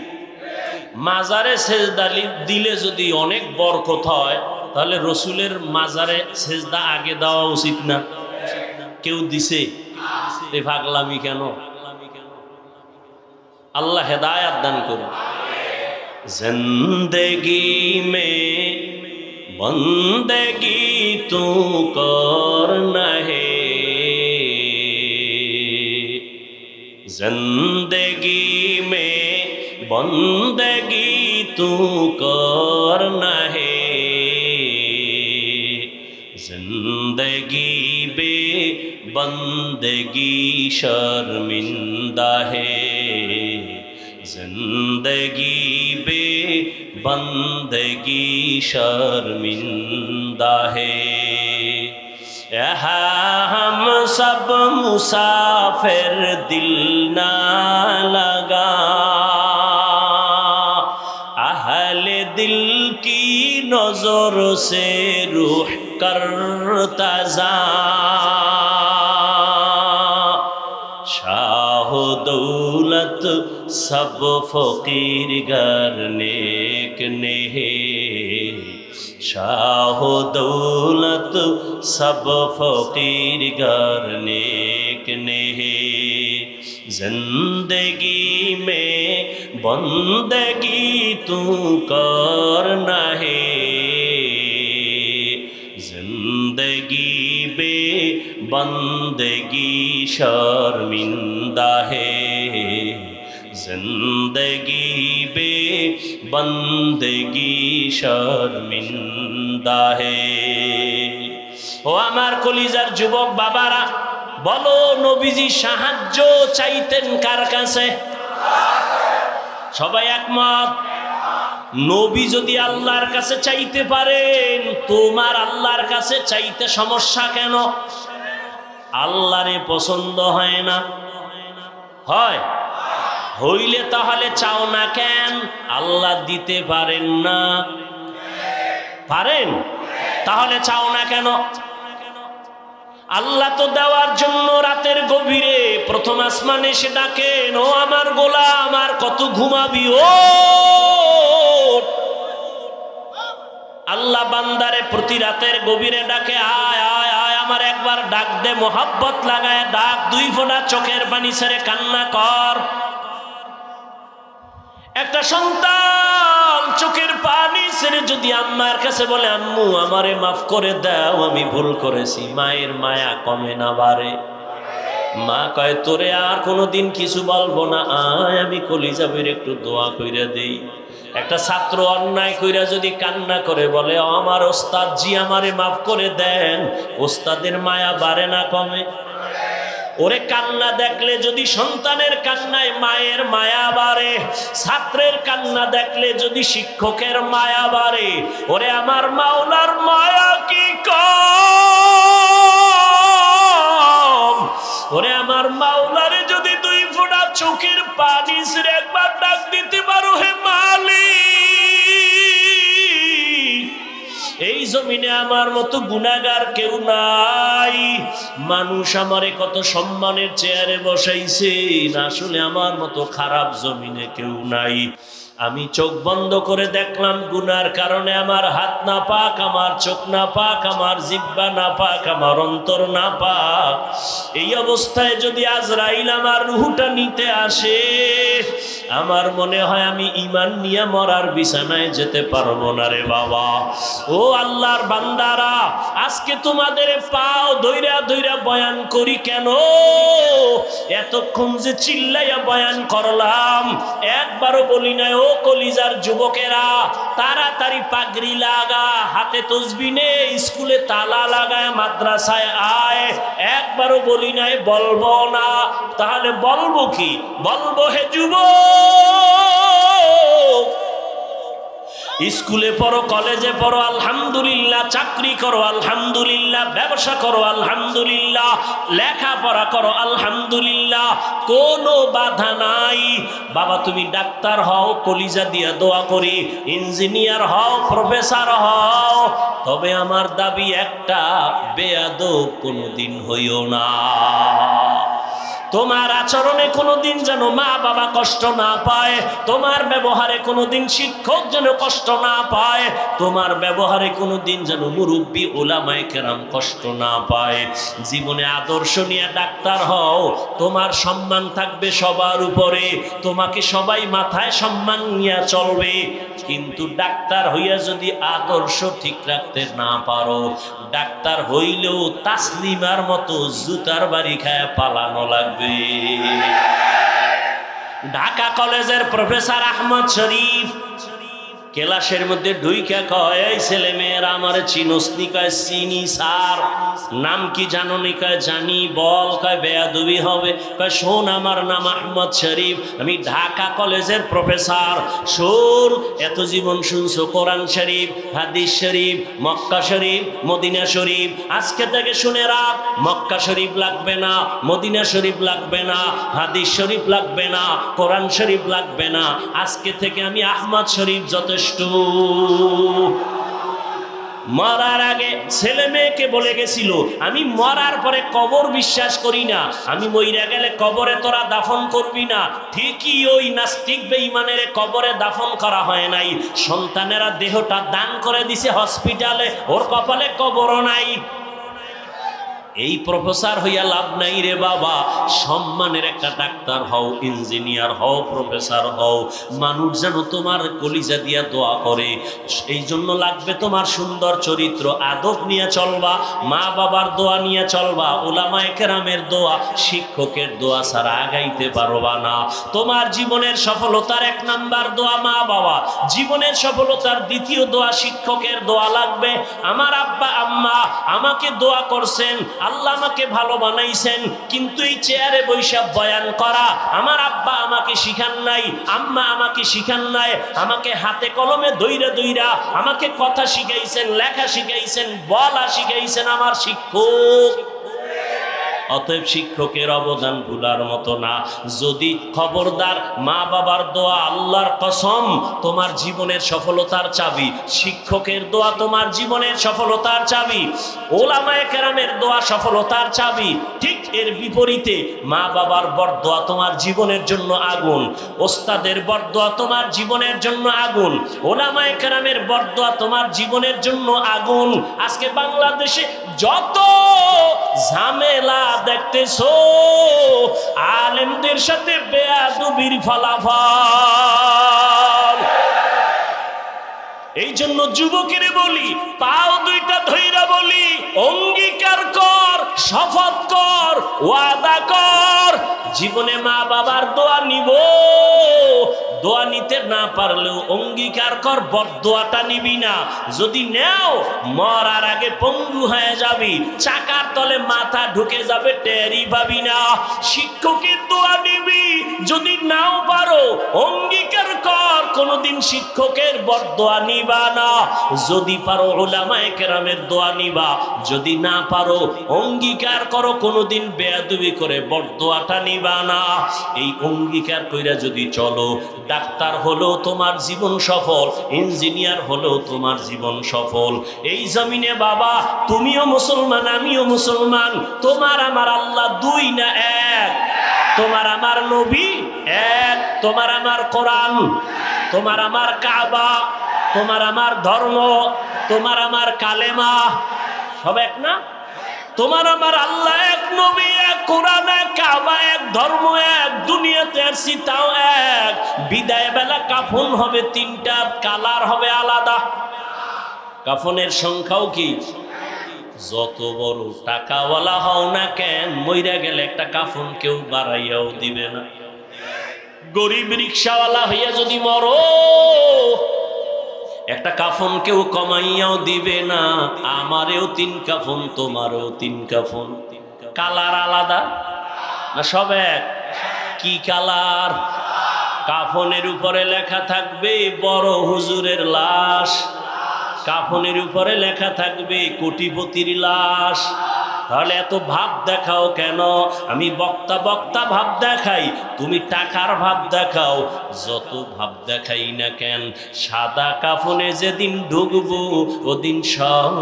মাজারে সেজদা দিলে যদি অনেক বরকত হয়, তাহলে রসুলের মাজারে সেজদা আগে দেওয়া উচিত না? কেউ দিছে? এ পাগলামি কেন? আল্লাহ হেদায়াত দান করুন। जिंदगी में बंदगी तू करना है, जिंदगी में बंदगी तू करना है, जिंदगी बे बंदगी शर्मिंदा है, जिंदगी बे बंदगी शर्मिंदा है। यहाँ हम सब मुसाफिर दिल ना लगा, अहले दिल की नजर से रूह करता जा, शाह दौलत सब फकीर घर नेक ने, शाह दौलत सब फकीर घर नेक ने, जिंदगी में बंदगी तू करना है, जिंदगी बे बंदगी शर्मिंदा है, जिंदगी बे बंदगी शर्मिंदा है। ও আমার কলিজার যুবক বাবারা, বলো নবীজি সাহায্য চাইতেন কার কাছে? সবাই একমত? নবী যদি আল্লাহর কাছে চাইতে পারেন, তোমার আল্লাহর কাছে চাইতে সমস্যা কেন? আল্লাহরে পছন্দ হয় না? হয়? হইলে তাহলে চাও না কেন? আল্লাহ দিতে পারেন না? পারেন? তাহলে চাও না কেন? আল্লাহ তো দেওয়ার জন্য রাতের গভীরে প্রথম আসমানে এসে ডাকেন, ও আমার গোলাম, আমার কত ঘুমাবি, ও আল্লাহ বান্দারে প্রতি রাতের গভীরে ডাকে, আয় আয় আয়, আমার একবার ডাক দে, মোহাব্বত লাগায় ডাক, দুই ফোঁটা চোখের পানি ছেড়ে কান্না কর। একটা সন্তান চোখের পানি ছেড়ে যদি আম্মার কাছে বলে, আম্মু আমারে মাফ করে দাও, আমি ভুল করেছি, মায়ের মায়া কমে না বাড়ে? মা কয়, তোরে আর কোনোদিন কিছু বলবো না, আয় আমি কলিজাবের একটু দোয়া কইরা দেই। একটা ছাত্র অন্যায় কইরা যদি কান্না করে বলে, আমার ওস্তাদ জি আমারে মাফ করে দেন, ওস্তাদের মায়া বাড়ে না কমে? ওরে কান্না দেখলে যদি সন্তানের কান্নায় মায়ের মায়া বাড়ে, ছাত্রের কান্না দেখলে যদি শিক্ষকের মায়া বাড়ে, ওরে আমার মাওলার মায়া কি কম? ওরে আমার মাওলারে যদি 2 ফোঁটা চোখের পানি ছেড়ে একবার ডাক দিতে পারো, হে মালিক, এই জমিনে আমার মতো গুনাহগার কেউ নাই। মানুষ আমারে কত সম্মানের চেয়ারে বসাইছে, আসলে আমার মতো খারাপ জমিনে কেউ নাই। আমি চোখ বন্ধ করে দেখলাম গুনার কারণে আমার হাত না পাক, আমার চোখ না পাক, আমার জিহ্বা না পাক, আমার অন্তর না পাক। এই অবস্থায় যদি আজরাইল আমার রূহটা নিতে আসে, আমার মনে হয় আমি ঈমান নিয়ে মরার বিছানায় যেতে পারবো না রে বাবা। ও আল্লাহর বান্দারা, আজকে তোমাদের পাও ধইরা ধইরা বয়ান করি কেন? এতক্ষণ যে চিল্লাইয়া বয়ান করলাম, একবারও বলি না ও কলিজার যুবকেরা তাড়াতাড়ি পাগড়ি লাগা, হাতে তসবিহ নে, স্কুলে তালা লাগায় মাদ্রাসায় আয়। একবারও বলি নাই বলবো না, তাহলে বলবো কি? বলবো হে যুবক, স্কুলে পড়ো, কলেজে পড়ো আলহামদুলিল্লাহ, চাকরি করো আলহামদুলিল্লাহ, ব্যবসা করো আলহামদুলিল্লাহ, লেখাপড়া করো আলহামদুলিল্লাহ, কোনো বাধা নাই। বাবা তুমি ডাক্তার হও, কলিজা দিয়া দোয়া করি, ইঞ্জিনিয়ার হও, প্রফেসর হও, তবে আমার দাবি একটা, বেয়াদব কোনোদিন হইও না। তোমার আচরণে কোনোদিন যেন মা বাবা কষ্ট না পায়, তোমার ব্যবহারে কোনোদিন শিক্ষক যেন কষ্ট না পায়, তোমার ব্যবহারে কোনোদিন যেন মুরব্বী ওলামায়ে কেরাম কষ্ট না পায়। জীবনে আদর্শ নিয়ে ডাক্তার হও, তোমার সম্মান থাকবে সবার উপরে, তোমাকে সবাই মাথায় সম্মান নিয়ে চলবে। কিন্তু ডাক্তার হইয়া যদি আদর্শ ঠিক রাখতে না পারো, ডাক্তার হইলেও তাসলিমার মতো জুতার বাড়ি খায় পালানো লাগবে। ঢাকা কলেজের প্রফেসর আহমদ শরীফ ক্লাসের মধ্যে ঢুইকা কয়, এই ছেলে মেয়েরা আমার চিনসনি? কয় চিনি স্যার। নাম কি জানো নি? কয় জানি। বল। কয় বেয়াদবি হবে। কয় শোন, আমার নাম আহমদ শরীফ, আমি ঢাকা কলেজের প্রফেসর। শোন, এত জীবন শুনছো কোরআন শরীফ, হাদিস শরীফ, মক্কা শরীফ, মদিনা শরীফ, আজকে থেকে শুনে রাখ, মক্কা শরীফ লাগবে না, মদিনা শরীফ লাগবে না, হাদিস শরীফ লাগবে না, কোরআন শরীফ লাগবে না, আজকে থেকে আমি আহমদ শরীফ যথেষ্ট। মরার আগে ছেলে মেয়েকে বলে গেছিল, আমি মরার পরে কবর বিশ্বাস করি না, আমি মইরা গেলে কবরে তোরা দাফন করবি না। ঠিকই ওই নাস্তিক বেঈমানের কবরে দাফন করা হয় নাই, সন্তানেরা দেহটা দান করে দিছে হসপিটালে, ওর কপালে কবরও নাই। এই প্রফেসর হইয়া লাভ নাই রে বাবা, সম্মানের একটা ডাক্তার হও, ইঞ্জিনিয়ার হও, প্রফেসর হও, মানুষ যেন তোমার কলিজা দিয়া দোয়া করে। এই জন্য লাগবে তোমার সুন্দর চরিত্র, আদব নিয়ে চলবা, মা বাবার দোয়া নিয়ে চলবা, উলামায়ে কেরামের দোয়া, শিক্ষকের দোয়া ছাড়া আগাইতে পারবা না। তোমার জীবনের সফলতার 1 নাম্বার দোয়া মা বাবা, জীবনের সফলতার 2য় দোয়া শিক্ষকের দোয়া লাগবে। আমার আব্বা আম্মা আমাকে দোয়া করছেন, আল্লাহ আমাকে ভালো বানাইছেন, কিন্তু এই চেয়ারে বৈশা বয়ান করা আমার আব্বা আমাকে শিখান নাই, আম্মা আমাকে শিখান নাই, আমাকে হাতে কলমে দইরা দইরা আমাকে কথা শিখাইছেন, লেখা শিখাইছেন, বলা শিখাইছেন আমার শিক্ষক। অতএব শিক্ষকের অবদান ভুলার মতো না। যদি খবরদার মা বাবার দোয়া আল্লাহর কসম তোমার জীবনের সফলতার চাবি, শিক্ষকের দোয়া তোমার জীবনের সফলতার চাবি, ওলামায়ে কেরামের দোয়া সফলতার চাবি। ঠিক এর বিপরীতে মা বাবার বরদোয়া তোমার জীবনের জন্য আগুন, ওস্তাদের বরদোয়া তোমার জীবনের জন্য আগুন, ওলামায়ে কেরামের বরদোয়া তোমার জীবনের জন্য আগুন। আজকে বাংলাদেশে যত ঝামেলা দেখতেছো, আলেমদের সাথে বেয়াদবির ফলাফল। এই জন্য যুবকের বলি, পাও 2টা ধইরা বলি, অঙ্গীকার কর, শপথ কর, ওয়াদা কর, জীবনে মা বাবার দোয়া নিব, দোয়া নিতে না পারলেও অঙ্গীকার কর বদদোয়াটা নিবি না। যদি নেও মরার আগে পঙ্গু হয়ে যাবি, চাকার তলে মাথা ঢুকে যাবে, টেরই পাবি না। শিক্ষকের দোয়া নিবি, যদি নাও পারো অঙ্গীকার কর কোনোদিন শিক্ষকের বদদোয়া নিবা না। যদি পারো উলামায়ে কেরামের দোয়া নিবা, যদি না পারো অঙ্গীকার করো কোনোদিন বেয়াদবি করে বদদোয়াটা নিবা না। এই অঙ্গীকার কইরা যদি চলো, ডাক্তার হলো তোমার জীবন সফল, ইঞ্জিনিয়ার হলো তোমার জীবন সফল। এই জমিনে বাবা তুমিও মুসলমান, আমিও মুসলমান, তোমার আমার আল্লাহ দুই না এক, তোমার আমার নবী এক, তোমার আমার কোরআন, তোমার আমার কাবা, তোমার আমার ধর্ম, তোমার আমার কালেমা, সব এক না? তোমার আমার আল্লাহ এক, নবী এক, কোরআন এক, কাবা এক, ধর্ম এক, দুনিয়াতে আসছি তাও এক। বিদায় বেলা কাফন হবে তিনটা, কালার হবে আলাদা। কাফনের সংখ্যাও কি? যত বড় টাকাওয়ালা হও না কেন, মইরা গেলে একটা কাফন কেউ বাড়াইয়াও দিবে না। গরিব রিক্সাওয়ালা হইয়া যদি মরো, একটা কাফন কেউ কমাইয়াও দিবে না। আমারেও তিন কাফন, তোমারও তিন কাফন। কালার আলাদা না সব এক? কি কালার? কাফনের উপরে লেখা থাকবে বড় হুজুরের লাশ, কাফনের উপরে লেখা থাকবে কোটিপতির লাশ। তাহলে এত ভাব দেখাও কেন? আমি বক্তা বক্তা ভাব দেখাই, তুমি টাকার ভাব দেখাও। যত ভাব দেখাই না কেন, সাদা কাফনে যেদিন ঢুকবো ওদিন সব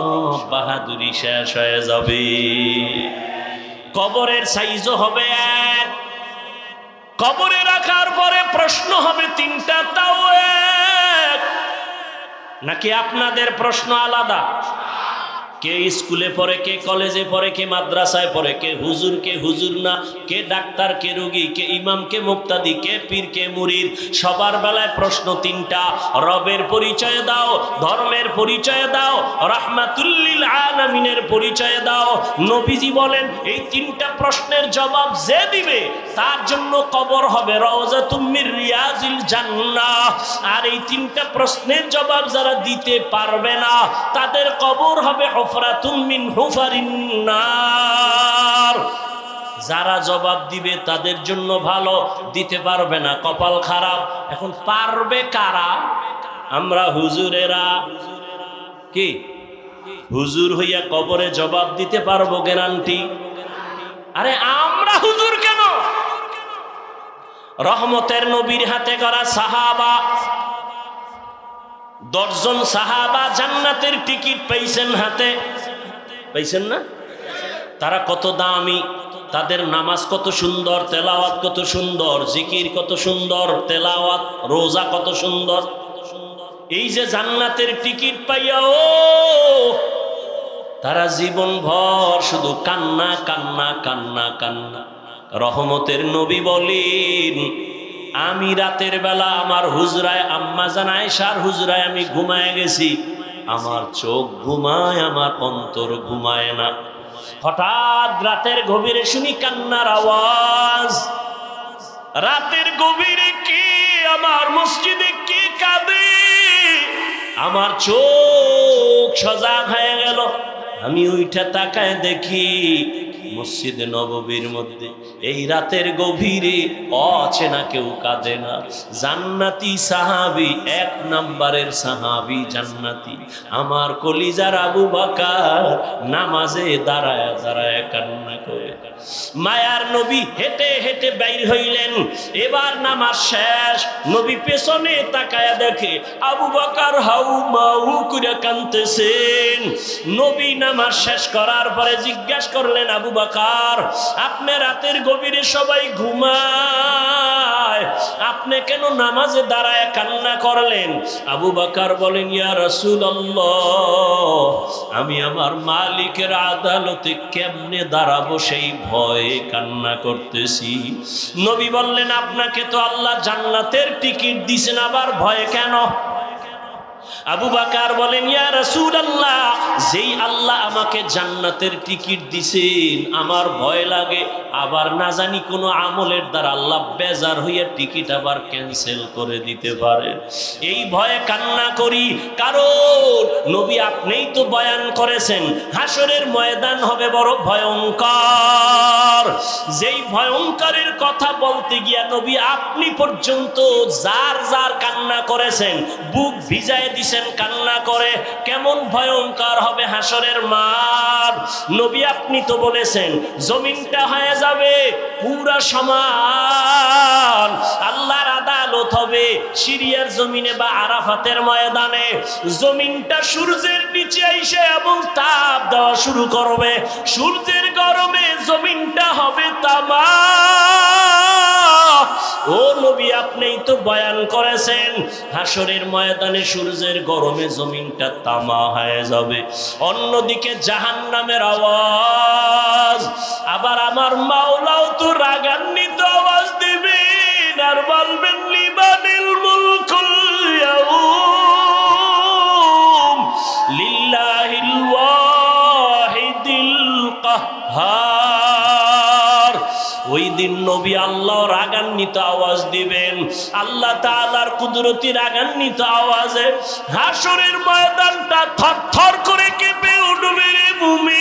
বাহাদুরি শেষ হয়ে যাবে। কবরের সাইজও হবে এক, কবরে রাখার পরে প্রশ্ন হবে তিনটা, তাও এক। নাকি আপনাদের প্রশ্ন আলাদা? কে স্কুলে পড়ে, কে কলেজে পড়ে, কে মাদ্রাসায় পড়ে, কে হুজুর না, কে ডাক্তার, কে রোগী, কে ইমাম, কে মুক্তাদি, কে পীর, কে মুরিদ। সবার বেলায় প্রশ্ন তিনটা। রবের পরিচয় দাও, ধর্মের পরিচয় দাও, রাহমাতুল লিল আলামিনের পরিচয় দাও। নবীজি বলেন এই তিনটা প্রশ্নের জবাব যে দিবে তার জন্য কবর হবে রাউযাতুম মির রিয়াজিল জান্নাহ। আর এই তিনটা প্রশ্নের জবাব যারা দিতে পারবে না তাদের কবর হবে হুফরাতুম মিন হুফারিন নার। যারা জবাব দিবে তাদের জন্য ভালো, দিতে পারবে না কপাল খারাপ। এখন পারবে কারা? আমরা হুজুরেরা। কি হুজুর হইয়া কবরে জবাব দিতে পারবো গ্যারান্টি? আরে আমরা হুজুর কেন? রহমতের নবীর হাতে গড়া সাহাবা, 10 জন সাহাবা জান্নাতের টিকিট পাইছেন হাতে, পাইছেন না? তারা কত দামি, তাদের নামাজ কত সুন্দর, তেলাওয়াত কত সুন্দর, জিকির কত সুন্দর, তেলাওয়াত রোজা কত সুন্দর। এই যে জান্নাতের টিকিট পাইয়াও তারা জীবন ভর শুধু কান্না কান্না কান্না কান্না। রহমতের নবী বলেন আমি রাতের বেলা আমার হুজরায়, আম্মা জান আয়েশার হুজরায় আমি ঘুমায় গেছি। আমার চোখ ঘুমায়, আমার অন্তর ঘুমায় না। হঠাৎ রাতের গভীরে শুনি কান্নার আওয়াজ। রাতের গভীরে কে আমার মসজিদে কে কাঁদে? আমার চোখ সজাগ হয়ে গেল। আমি ওইটা তাকায় দেখি মসজিদে নববীর মধ্যে এই রাতের গভীরে অচেনা কেউ কাঁদে না। জান্নাতি সাহাবী, 1 নম্বরের সাহাবী জান্নাতি, আমার কলিজার আবু বকর নামাজে দাঁড়ায় দাঁড়ায় কান্না করে। মায়ার নবী হেঁটে হেঁটে বাইর হইলেন। এবার নামাজ শেষ, নবী পেছনে তাকায়া দেখে আবু বকর হাউ মাউ করে কাঁদতেছেন। নবী নামাজ শেষ করার পরে জিজ্ঞাসা করলেন, আবু বকর আপনি রাতের গভীরে সবাই ঘুমায়, আপনি কেন নামাজে দাঁড়ায় কান্না করলেন? আবু বকর বলেন, ইয়া রাসূলুল্লাহ, আমি আমার মালিকের আদালতে কেমনে দাঁড়াবো সেই ভয়ে কান্না করতেছি। নবী বললেন, আপনাকে তো আল্লাহ জান্নাতের টিকিট দিয়েছেন, আবার ভয় কেন? আবু বকর বলেন, ইয়া রাসূলুল্লাহ, যেই আল্লাহ আমাকে জান্নাতের টিকিট দিছেন, আমার ভয় লাগে আবার না জানি কোনো আমলের দ্বারা আল্লাহ বেজার হইয়া টিকিট আবার ক্যান্সেল করে দিতে পারেন। এই ভয়ে কান্না করি। কারণ নবী আপনিই তো বয়ান করেছেন হাসরের ময়দান হবে বড় ভয়ঙ্কর। যেই ভয়ঙ্করের কথা বলতে গিয়া নবী আপনি পর্যন্ত যার যার কান্না করেছেন, বুক ভিজায় দিছেন কান্না করে। কেমন ভয়ঙ্কর হবে হাসরের মাঠ। নবী আপনি তো বলেছেন জমিনটা হয়ে যাবে পুরা সমান, আল্লাহর আদালত হবে সিরিয়ার জমিনে বা আরাফাতের ময়দানে। জমিনটা সূর্যের নিচে আইসে এবং তাপ দেওয়া শুরু করবে। সূর্যের গরমে জমিনটা হবে তামা। ও নবী আপনিই তো বয়ান করেছেন হাসরের ময়দানে সূর্যের গরমে জমিনটা তামা হয়ে যাবে। অন্যদিকে জাহান্নামের আওয়াজ। আবার আমার মাওলাও তো রাগান্বিত আওয়াজ দিবেন আর বলবেন, লিমানিল মুলকুল ইয়াউম লিল্লাহিল ওয়াহিদিল কাহ্হার। ওই দিন নবী আল্লাহ রাগান্বিত আওয়াজ দিবেন, আল্লাহ তাআলার কুদরতি রাগান্বিত আওয়াজে হাসরের ময়দানটা থরথর করে কেঁপে উঠবে রে মুমিন।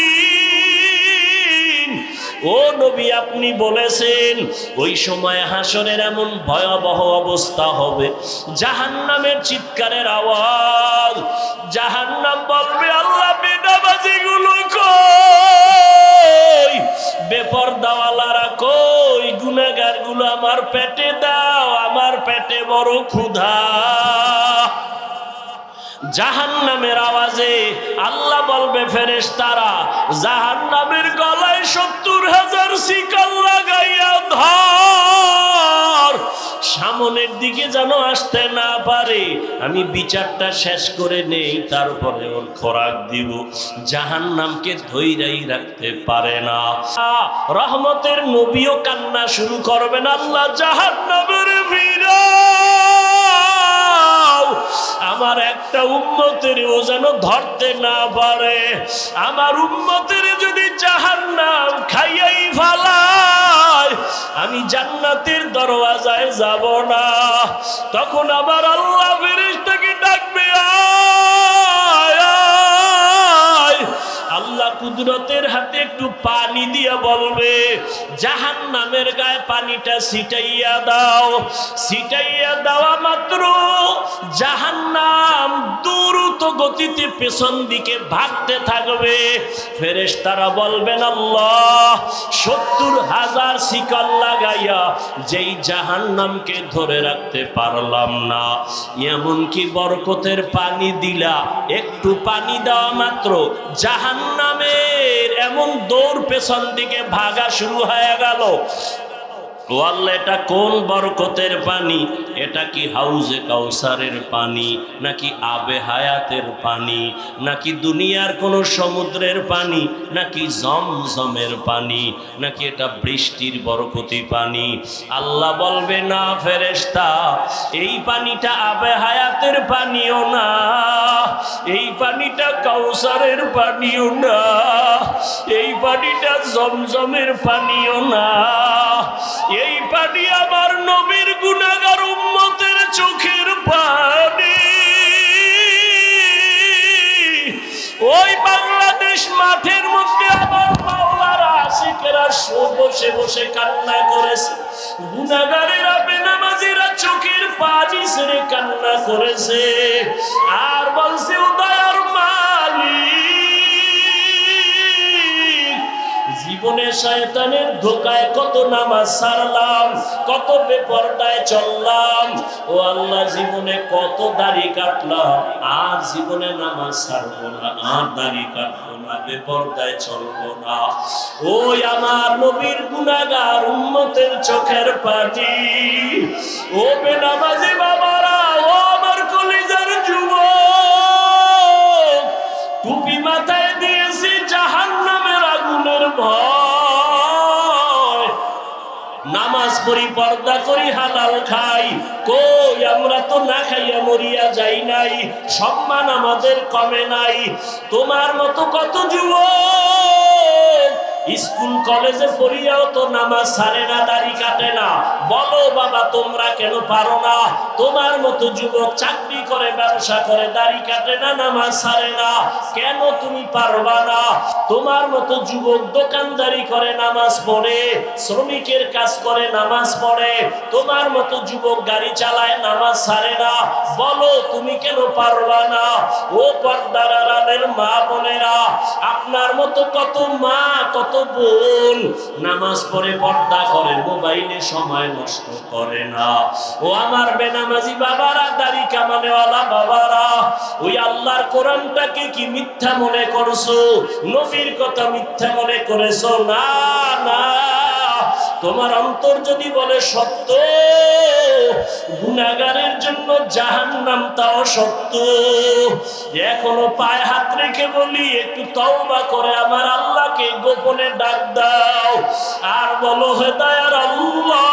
ও নবী আপনি বলেছেন ওই সময় হাসরের এমন ভয়াবহ অবস্থা হবে, জাহান্নামের চিৎকারের আওয়াজ। জাহান্নাম বলবে, আল্লাহ বেনামাজিগুলো কই, বেপরদাওয়ালারা কই, গুনাহগারগুলো আমার পেটে দাও, আমার পেটে বড় ক্ষুধা। জাহান্নামের আওয়াজে আল্লাহ বলবে, ফেরেশতারা জাহান্নামের গলায় ৭০,০০০ শিকল লাগাইয়া ধর, সামনের দিকে যেন আসতে না পারে। আমি বিচারটা শেষ করে নেই, তারপরে ওর খোরাক দিব। জাহান্নামকে ধৈর্যই রাখতে পারে না। রহমতের নবীও কান্না শুরু করবেন, আল্লাহ জাহান্নামের ফিরাও, আমার একটা উম্মতেরও যেন ধরতে না পারে। আমার উম্মতের যদি জাহান্নাম খাইয়াই ফেলায়, আমি জান্নাতের দরওয়াজায় যাব না। তখন আবার আল্লাহ ফেরেশতাকে ডাকবে, আয় আয়। আল্লাহ কুদরতের হাতে একটু পানি দিয়ে বলবে, জাহান্নামের গায়ে পানিটা ছিটাইয়া দাও। ছিটাইয়া দেওয়া মাত্র জাহান্নাম দ্রুত গতিতে পেছন দিকে ভাগতে থাকবে। ফেরেশতারা বলবেন, আল্লাহ ৭০,০০০ শিকল লাগাইয়া যেই জাহান্নামকে ধরে রাখতে পারলাম না, এমনকি বরকতের পানি দিলা, একটু পানি দেওয়া মাত্র জাহান্নামের এমন দৌড় পেছন দিকে ভাগা শুরু হয়ে গেল। ও আল্লাহ, এটা কোন বরকতের পানি? এটা কি হাউজে কাউসারের পানি, নাকি আবে হায়াতের পানি, নাকি দুনিয়ার কোন সমুদ্রের পানি, নাকি জমজমের পানি, নাকি এটা বৃষ্টির বরকতি পানি? আল্লাহ বলবে, না ফেরেশতা, এই পানিটা আবে হায়াতের পানিও না, এই পানিটা কাউসারের পানিও না, এই পানিটা জমজমের পানিও না। এই পানি আমার নবীর গুনাহগার উম্মতের চোখের পানি। ওই বাংলাদেশ মাঠের মধ্যে আমার মাওলারা আশিকেরা বসে বসে কান্না করেছে, গুনাহগারেরা বেনামাজিরা চোখের পানি ছেড়ে কান্না করেছে আর বলছে, ও দয়ার মালিক, জীবনে শয়তানের ধোকায় কত নামাজ ছাড়লাম, কত বেপরদায় চললাম। ও আল্লাহ, জীবনে কত দাড়ি কাটলাম, আর জীবনে নামাজ ছাড়বো না, আর দাড়ি কাটবো না, বেপরদায় চলবো না। ওই আমার নবীর গুনাহগার উম্মতের চোখের পানি। ও বেনামাজি বাবারা, ও আমার কলিজার যুবক, টুপি মাথায় দিয়েছি জাহান্নামের আগুনের ভয়। নামাজ পড়ি, পর্দা করি, হালাল খাই, কই আমরা তো না খাইয়া মরিয়া যাই নাই, সম্মান আমাদের কমে নাই। তোমার মতো কত যুবক স্কুল কলেজে পড়িয়াও তো নামাজ ছাড়ে না, দাড়ি কাটে না। বলো বাবা তোমরা কেন পারো না? তোমার মতো যুবক চাকরি করে, ব্যবসা করে, দাড়ি কাটে না, নামাজ ছাড়ে না, কেন তুমি পারবা না? তোমার মতো যুবক দোকানদারি করে, নামাজ পড়ে, শ্রমিকের কাজ করে, নামাজ পড়ে, তোমার মতো যুবক গাড়ি চালায়, নামাজ ছাড়ে না, বলো তুমি কেন পারবা না? ও পর্দার আড়ালের মা বোনেরা, আপনার মতো কত মা, কত বোন নামাজ পড়ে, পর্দা করে, মোবাইলে সময় নষ্ট করে না। ও আমার বেনামাজি বাবারা, দাড়ি কামানেওয়ালা বাবারা, ওই আল্লাহর কোরআনটাকে কি মিথ্যা মনে করছো? নবীর কথা মিথ্যা মনে করেছো? না না, তোমার অন্তর যদি বলে সত্য, গুনাহগারের জন্য জাহান্নাম তাও সত্য। এখনো পায়ে হাত রেখে বলি, একটু তওবা করে আমার আল্লাহকে গোপনে ডাক দাও, আর বলো হে দয়ার আল্লাহ,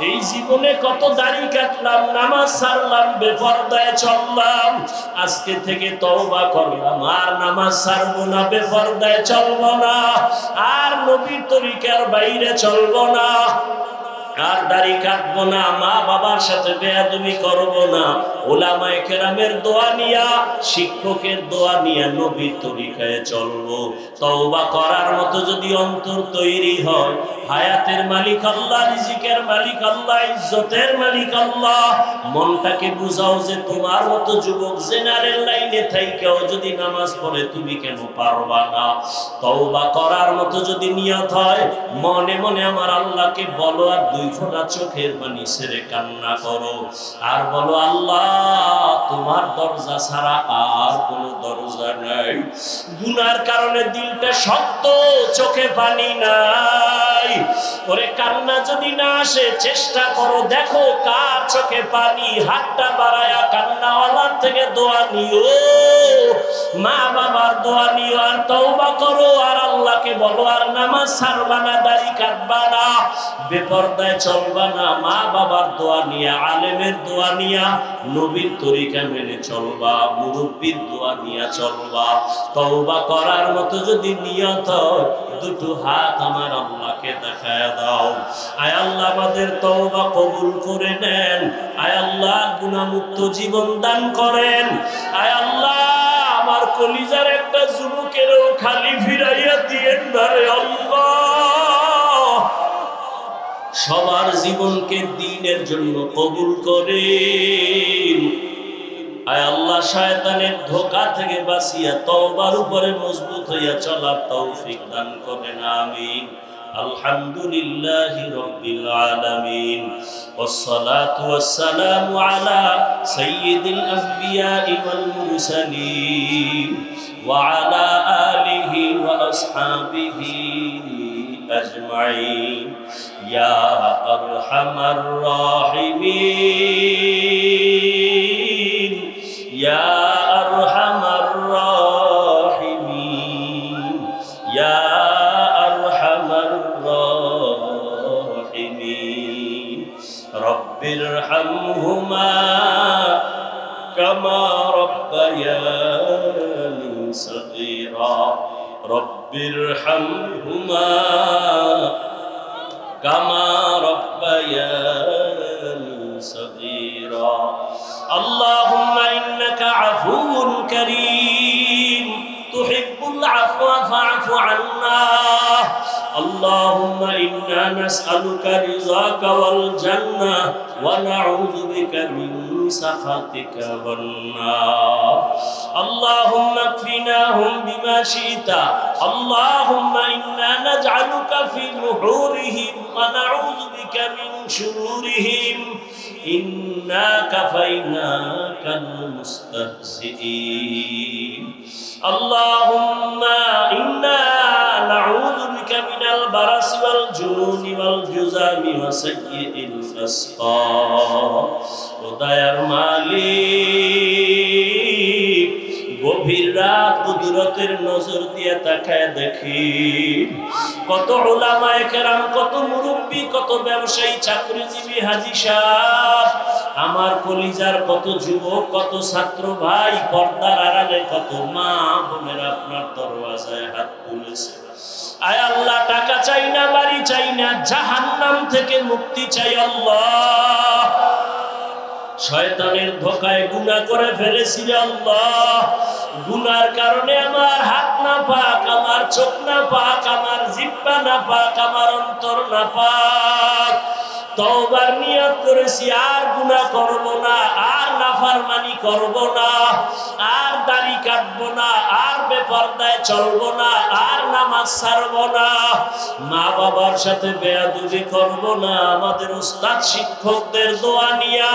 এই জীবনে কত দাড়ি কাটলাম, নামাজ ছাড়লাম, বেপরদায় চললাম, আজকে থেকে তওবা করলাম, আর নামাজ ছাড়বো না, বেপরদায় চলবো না, আর নবীর তরিকার বাইরে চলবো না, আর দাড়ি কাটবো না, মা বাবার সাথে বেয়াদবি করবো না, ওলামায়ে কেরামের দোয়া নিয়া, শিক্ষকের দোয়া নিয়া নবীর তরিকায় চলবো। তওবা করার মতো যদি অন্তর তৈরি হয়, হায়াতের মালিক আল্লাহ, রিজিকের মালিক আল্লাহ, ইজ্জতের মালিক আল্লাহ, মনটাকে বুঝাও যে তোমার মতো যুবক জেনারেল লাইনে থাইকেও যদি নামাজ পড়ে, তুমি কেন পারবা না? তওবা করার মতো যদি নিয়ত হয়, মনে মনে আমার আল্লাহকে বলো, আর দুই ফোঁটা চোখের পানি ছেড়ে কান্না করো, আর বলো আল্লাহ তোমার দরজা ছাড়া আর কোনো দরজা নাই। গুনার কারণে দিলটা শক্ত, চোখে পানি নাই, ওরে কান্না যদি না আসে, চেষ্টা করো, দেখো কার চোখে পানি, হাতটা বাড়ায়া কান্নাওয়ালার থেকে দোয়া নিও, মা বাবার দোয়া নিও, আর তওবা করো, আর আল্লাহকে বলো, আর নামাজ ছাড়বা না, দাড়ি কাটবা না, বেপরদায় চলবা না, মা বাবার দোয়া নিয়া, আলেমের দোয়া নিয়া, নবীর তরিকা মেনে চলবা, মুরব্বির দোয়া নিয়া চলবা। তওবা করার মতো যদি নিয়ত হয়, দুটো হাত আমার আল্লাহকে দেখায় দাও। আয় আল্লাহ আমাদের তওবা কবুল করে নেন, আয় আল্লাহ গুনাহমুক্ত জীবন দান করেন, আয় আল্লাহ আমার কলিজার একটা যুবকেরও খালি ফিরাইয়া দিয়েন না রে আল্লাহ। সবার জীবনকে দ্বীনের জন্য কবুল করেন, আয় আল্লাহ শয়তানের ধোঁকা থেকে বাঁচিয়া তওবার উপরে মজবুত হইয়া চলার তৌফিক দান করেন, আমিন। আলহামদুলিল্লাহি রাব্বিল আলামিন, ওয়াসসালাতু ওয়াসসালামু আলা সাইয়্যিদিল আমবিয়াই ওয়াল মুরসালিন ওয়া আলা আলিহি ওয়া আসহাবিহি আজমাইন, ইয়া আরহামার রাহিমিন, ইয়া আরহামার রাহিমিন, ইয়া আরহামার রাহিমিন। রব্বিরহামহুমা কামা রব্বায়ানি সগীরা, রব্বিরহামহুমা কামা রব্বায়ানি সগীরা। আল্লাহুম্মা ইন্নাকা আফুউন কারীম, তুহিব্বুল আফওয়া ফা'ফু আন্না। اللهم إنا نسألك رضاك والجنة ونعوذ بك من سخطك والنار. اللهم اكفناهم بما شئت. اللهم إنا نجعلك في نحورهم ونعوذ بك من شرورهم. إنا كفيناك المستهزئين. اللهم إنا نعوذ بك من البرص والجنون والجذام وسيء الأسقام. ও দয়ার মালিক, গভীর রাত কুদরতের নজর দিয়ে তাকায় দেখি কত উলামায়ে কেরাম, কত মুরব্বী, কত ব্যবসায়ী, চাকরিজীবী, হাজী সাহেব, আমার কলিজার কত যুবক, কত ছাত্র ভাই, পর্দার আড়ালে কত মা বোনের আপনার দরওয়াজায় হাত তুলেছে। আয় আল্লাহ, টাকা চাই না, বাড়ি চাই না, জাহান্নাম থেকে মুক্তি চাই আল্লাহ। শয়তানের ধোকায় গুনাহ করে ফেলেছি রে আল্লাহ। গুনার কারণে আমার হাত না পাক, আমার চোখ না পাক, আমার জিহ্বা না পাক, আমার অন্তর না পাক। তওবার নিয়ত করেছি আর গুনাহ করব না, আর নাফরমানি করব না, আর দাড়ি কাটব না, আর বেপরদায় চলব না, আর নামাজ ছাড়ব না, মা বাবার সাথে বেয়াদবি করব না। আমাদের উস্তাদ শিক্ষকদের দোয়া নিয়া,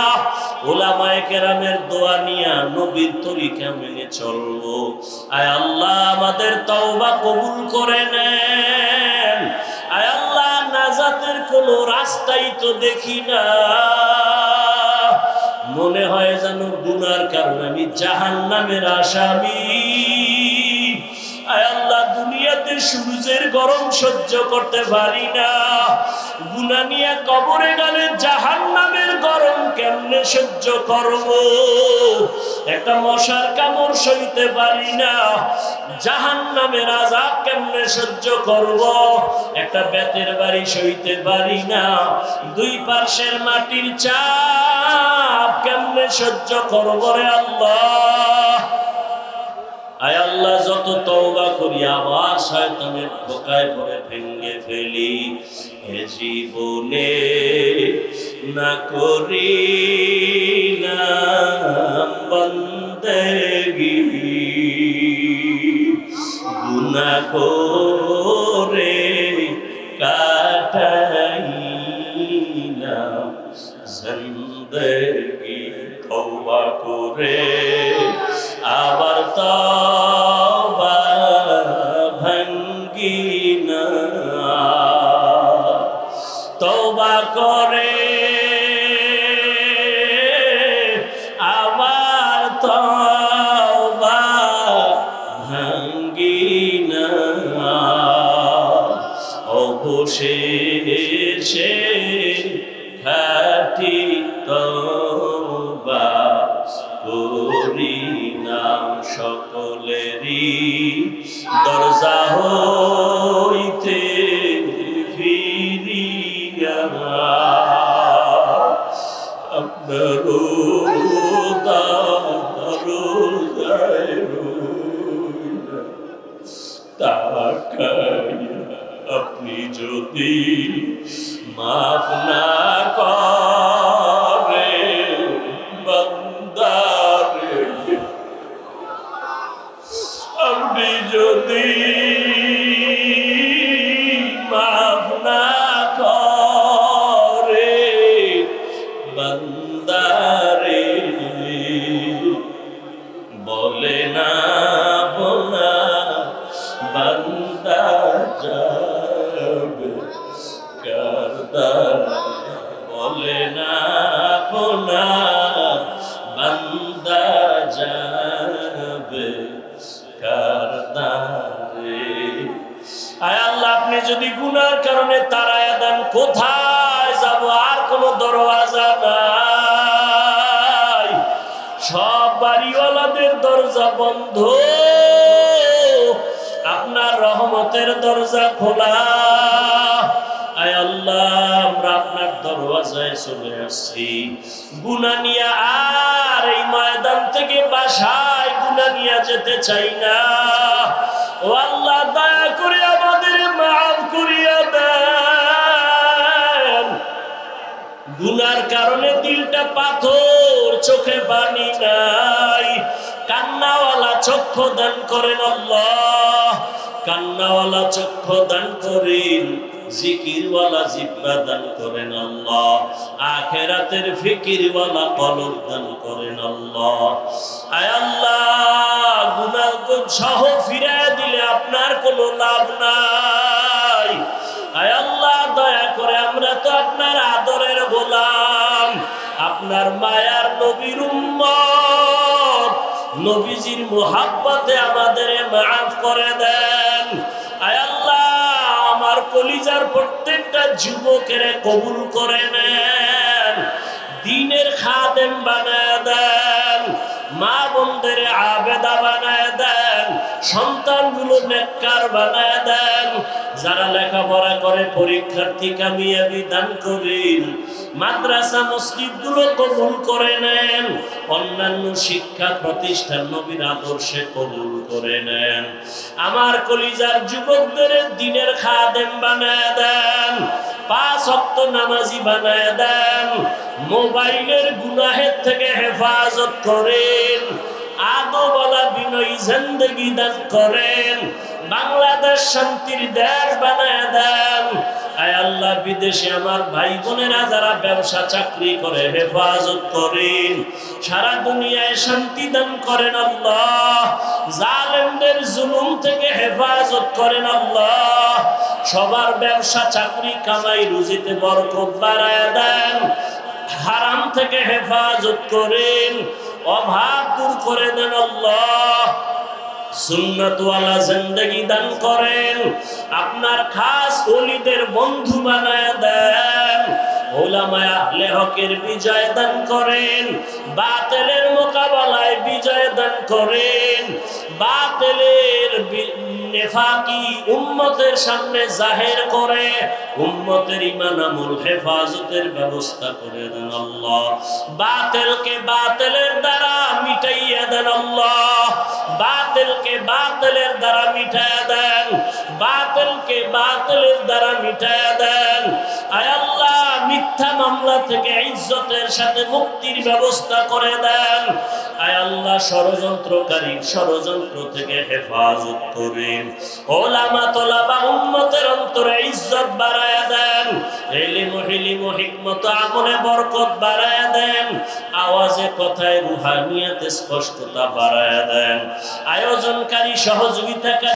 উলামায়ে কেরামের দোয়া নিয়া নবীর তরিকা মেনে চলব। আয় আল্লাহ, আমাদের তওবা কবুল করে নেন। আয় আল্লাহ, নাজাতের কোনো রাস্তাই তো দেখি না, মনে হয় যেন গুনার কারণে আমি জাহান্নামের আসামি। আয় আল্লাহ, দুনিয়াতে সূর্যের গরম সহ্য করতে পারি না, গুনাহ নিয়ে কবরে গেলে জাহান্নামের গরম কেমনে সহ্য করব? একটা মশার কামড় সইতে পারি না, জাহান্নামের আযাব কেমনে সহ্য করব? একটা বেতের বাড়ি সইতে পারি না, দুই পার্শ্বের মাটির চাপ কেমনে সহ্য করব রে আল্লাহ। আয় আল্লাহ, যত তওবা করি আবার শয়তানের ধোকায় পড়ে ভেঙে ফেলি। এ জীবনে না করি না বন্দেগি, গুনাহ করে কাটাই না জিন্দেগি। তওবা করে আবার তওবা ভাঙ্গি না, তওবা করে আবার তওবা ভাঙ্গি না, অবশেষে খাঁটি তওবা করি নাম। সকলেরই দরজা হইতে ফিরিয়া আপনার দরজায় রইলাম তাকাইয়া। আপনি যদি মাফ না করে বান্দারে, আপনি যদি মাফ না করে বান্দারে, বলে না বোনা বান্দা যাবে কারদার, বলে না বোনা বান্দা যাবে কারদারে। আয় আল্লাহ, আপনি যদি গুনার কারণে তাড়ায়া দেন, কোথায় যাব? আর কোনো দরওয়াজা নাই, সব বাড়িওয়ালাদের দরজা বন্ধ, আপনার রহমতের দরজা খোলা। আয় আল্লাহ, আমরা আপনার দরওয়াজায় চলে আসছি গুনাহ নিয়ে, আর এই ময়দান থেকে বাসায় গুনাহ নিয়ে যেতে চাই না। ও আল্লাহ, দয়া করে আমাদের মাফ করিয়া দেন। গুনার কারণে দিলটা পাথর, চোখে পানি নাই, কান্নাওয়ালা চক্ষু দান করেন আল্লাহ, কান্নাওয়ালা চক্ষু দান করেন, জিকিরওয়ালা জিহ্বা দান করেন আল্লাহ, আখিরাতের ফিকিরওয়ালা কলব দান করেন আল্লাহ। আয় আল্লাহ, গুনাহ সহ ফিরায় দিলে আপনার কোনো লাভ নাই। আয় আল্লাহ, দয়া করে, আমরা তো আপনার আদরের গোলাম, আপনার মায়ার নবীর উম্মত, নবীজির মুহাব্বতে আমাদের মাফ করে দেন। আয় আল্লাহ, আমার কলিজার প্রত্যেকটা যুবকের কবুল করে নেন, দ্বীনের খাদেম বানায় দেন, মা বোনদের আবেদা বানায় দেন, সন্তানগুলো নেককার বানায় দেন। যারা লেখাপড়া করে পরীক্ষার্থী কামিয়াবি দান করেন, মাদ্রাসা মসজিদগুলো কবুল করে নেন, অন্যান্য শিক্ষা প্রতিষ্ঠান নবীর আদর্শে কবুল করে নেন। আমার কলিজার যুবকদের দ্বীনের খাদেম বানায় দেন, 5 ওয়াক্ত নামাজি বানায় দেন, মোবাইলের গুনাহের থেকে হেফাজত করেন, আদবওয়ালা বিনয়ী জিন্দেগি দান করেন, বাংলাদেশ শান্তির দেশ বানায় দেন। আয় আল্লাহ, বিদেশে আমার ভাই বোনেরা যারা ব্যবসা চাকরি করে হেফাজত করেন, সারা দুনিয়ায় শান্তি দান করেন আল্লাহ, জালেমদের জুলুম থেকে হেফাজত করেন আল্লাহ, সবার ব্যবসা চাকরি কামাই রুজিতে বরকত বাড়ায় দেন, হারাম থেকে হেফাজত করেন, অভাব দূর করে দেন আল্লাহ, সুন্নতওয়ালা জিন্দেগি দান করেন, আপনার খাস ওলিদের বন্ধু বানায় দেন, উলামায়ে আহলে হকের বিজয় দান করেন, বাতিলের মোকাবেলায় বিজয় দান করেন, বাতিলের নেফাকি উম্মতের সামনে জাহির করে উম্মতের ঈমান আমল হেফাজতের ব্যবস্থা করে দেন আল্লাহ, বাতিলকে বাতিলের দ্বারা মিটাইয়া দেন আল্লাহ, বাতিলকে বাতিলের দ্বারা মিটাইয়া দেন, বাতিলকে বাতিলের দ্বারা মিটাইয়া দেন। আয় আল্লাহ, মিথ্যা মামলা থেকে ইজ্জতের সাথে মুক্তির ব্যবস্থা করে দেন। আয় আল্লাহ, ষড়যন্ত্রকারীর ষড়যন্ত্র থেকে হেফাজত করেন, ওলামা তোলাবা উম্মতের অন্তরে ইজ্জত বাড়ায়া দেন, ইলম হিকমত আমলে বরকত বাড়ায়া দেন, আওয়াজে কথায় রুহানিয়াতে স্পষ্টতা বাড়ায়া দেন। আয়োজনকারী সহযোগিতা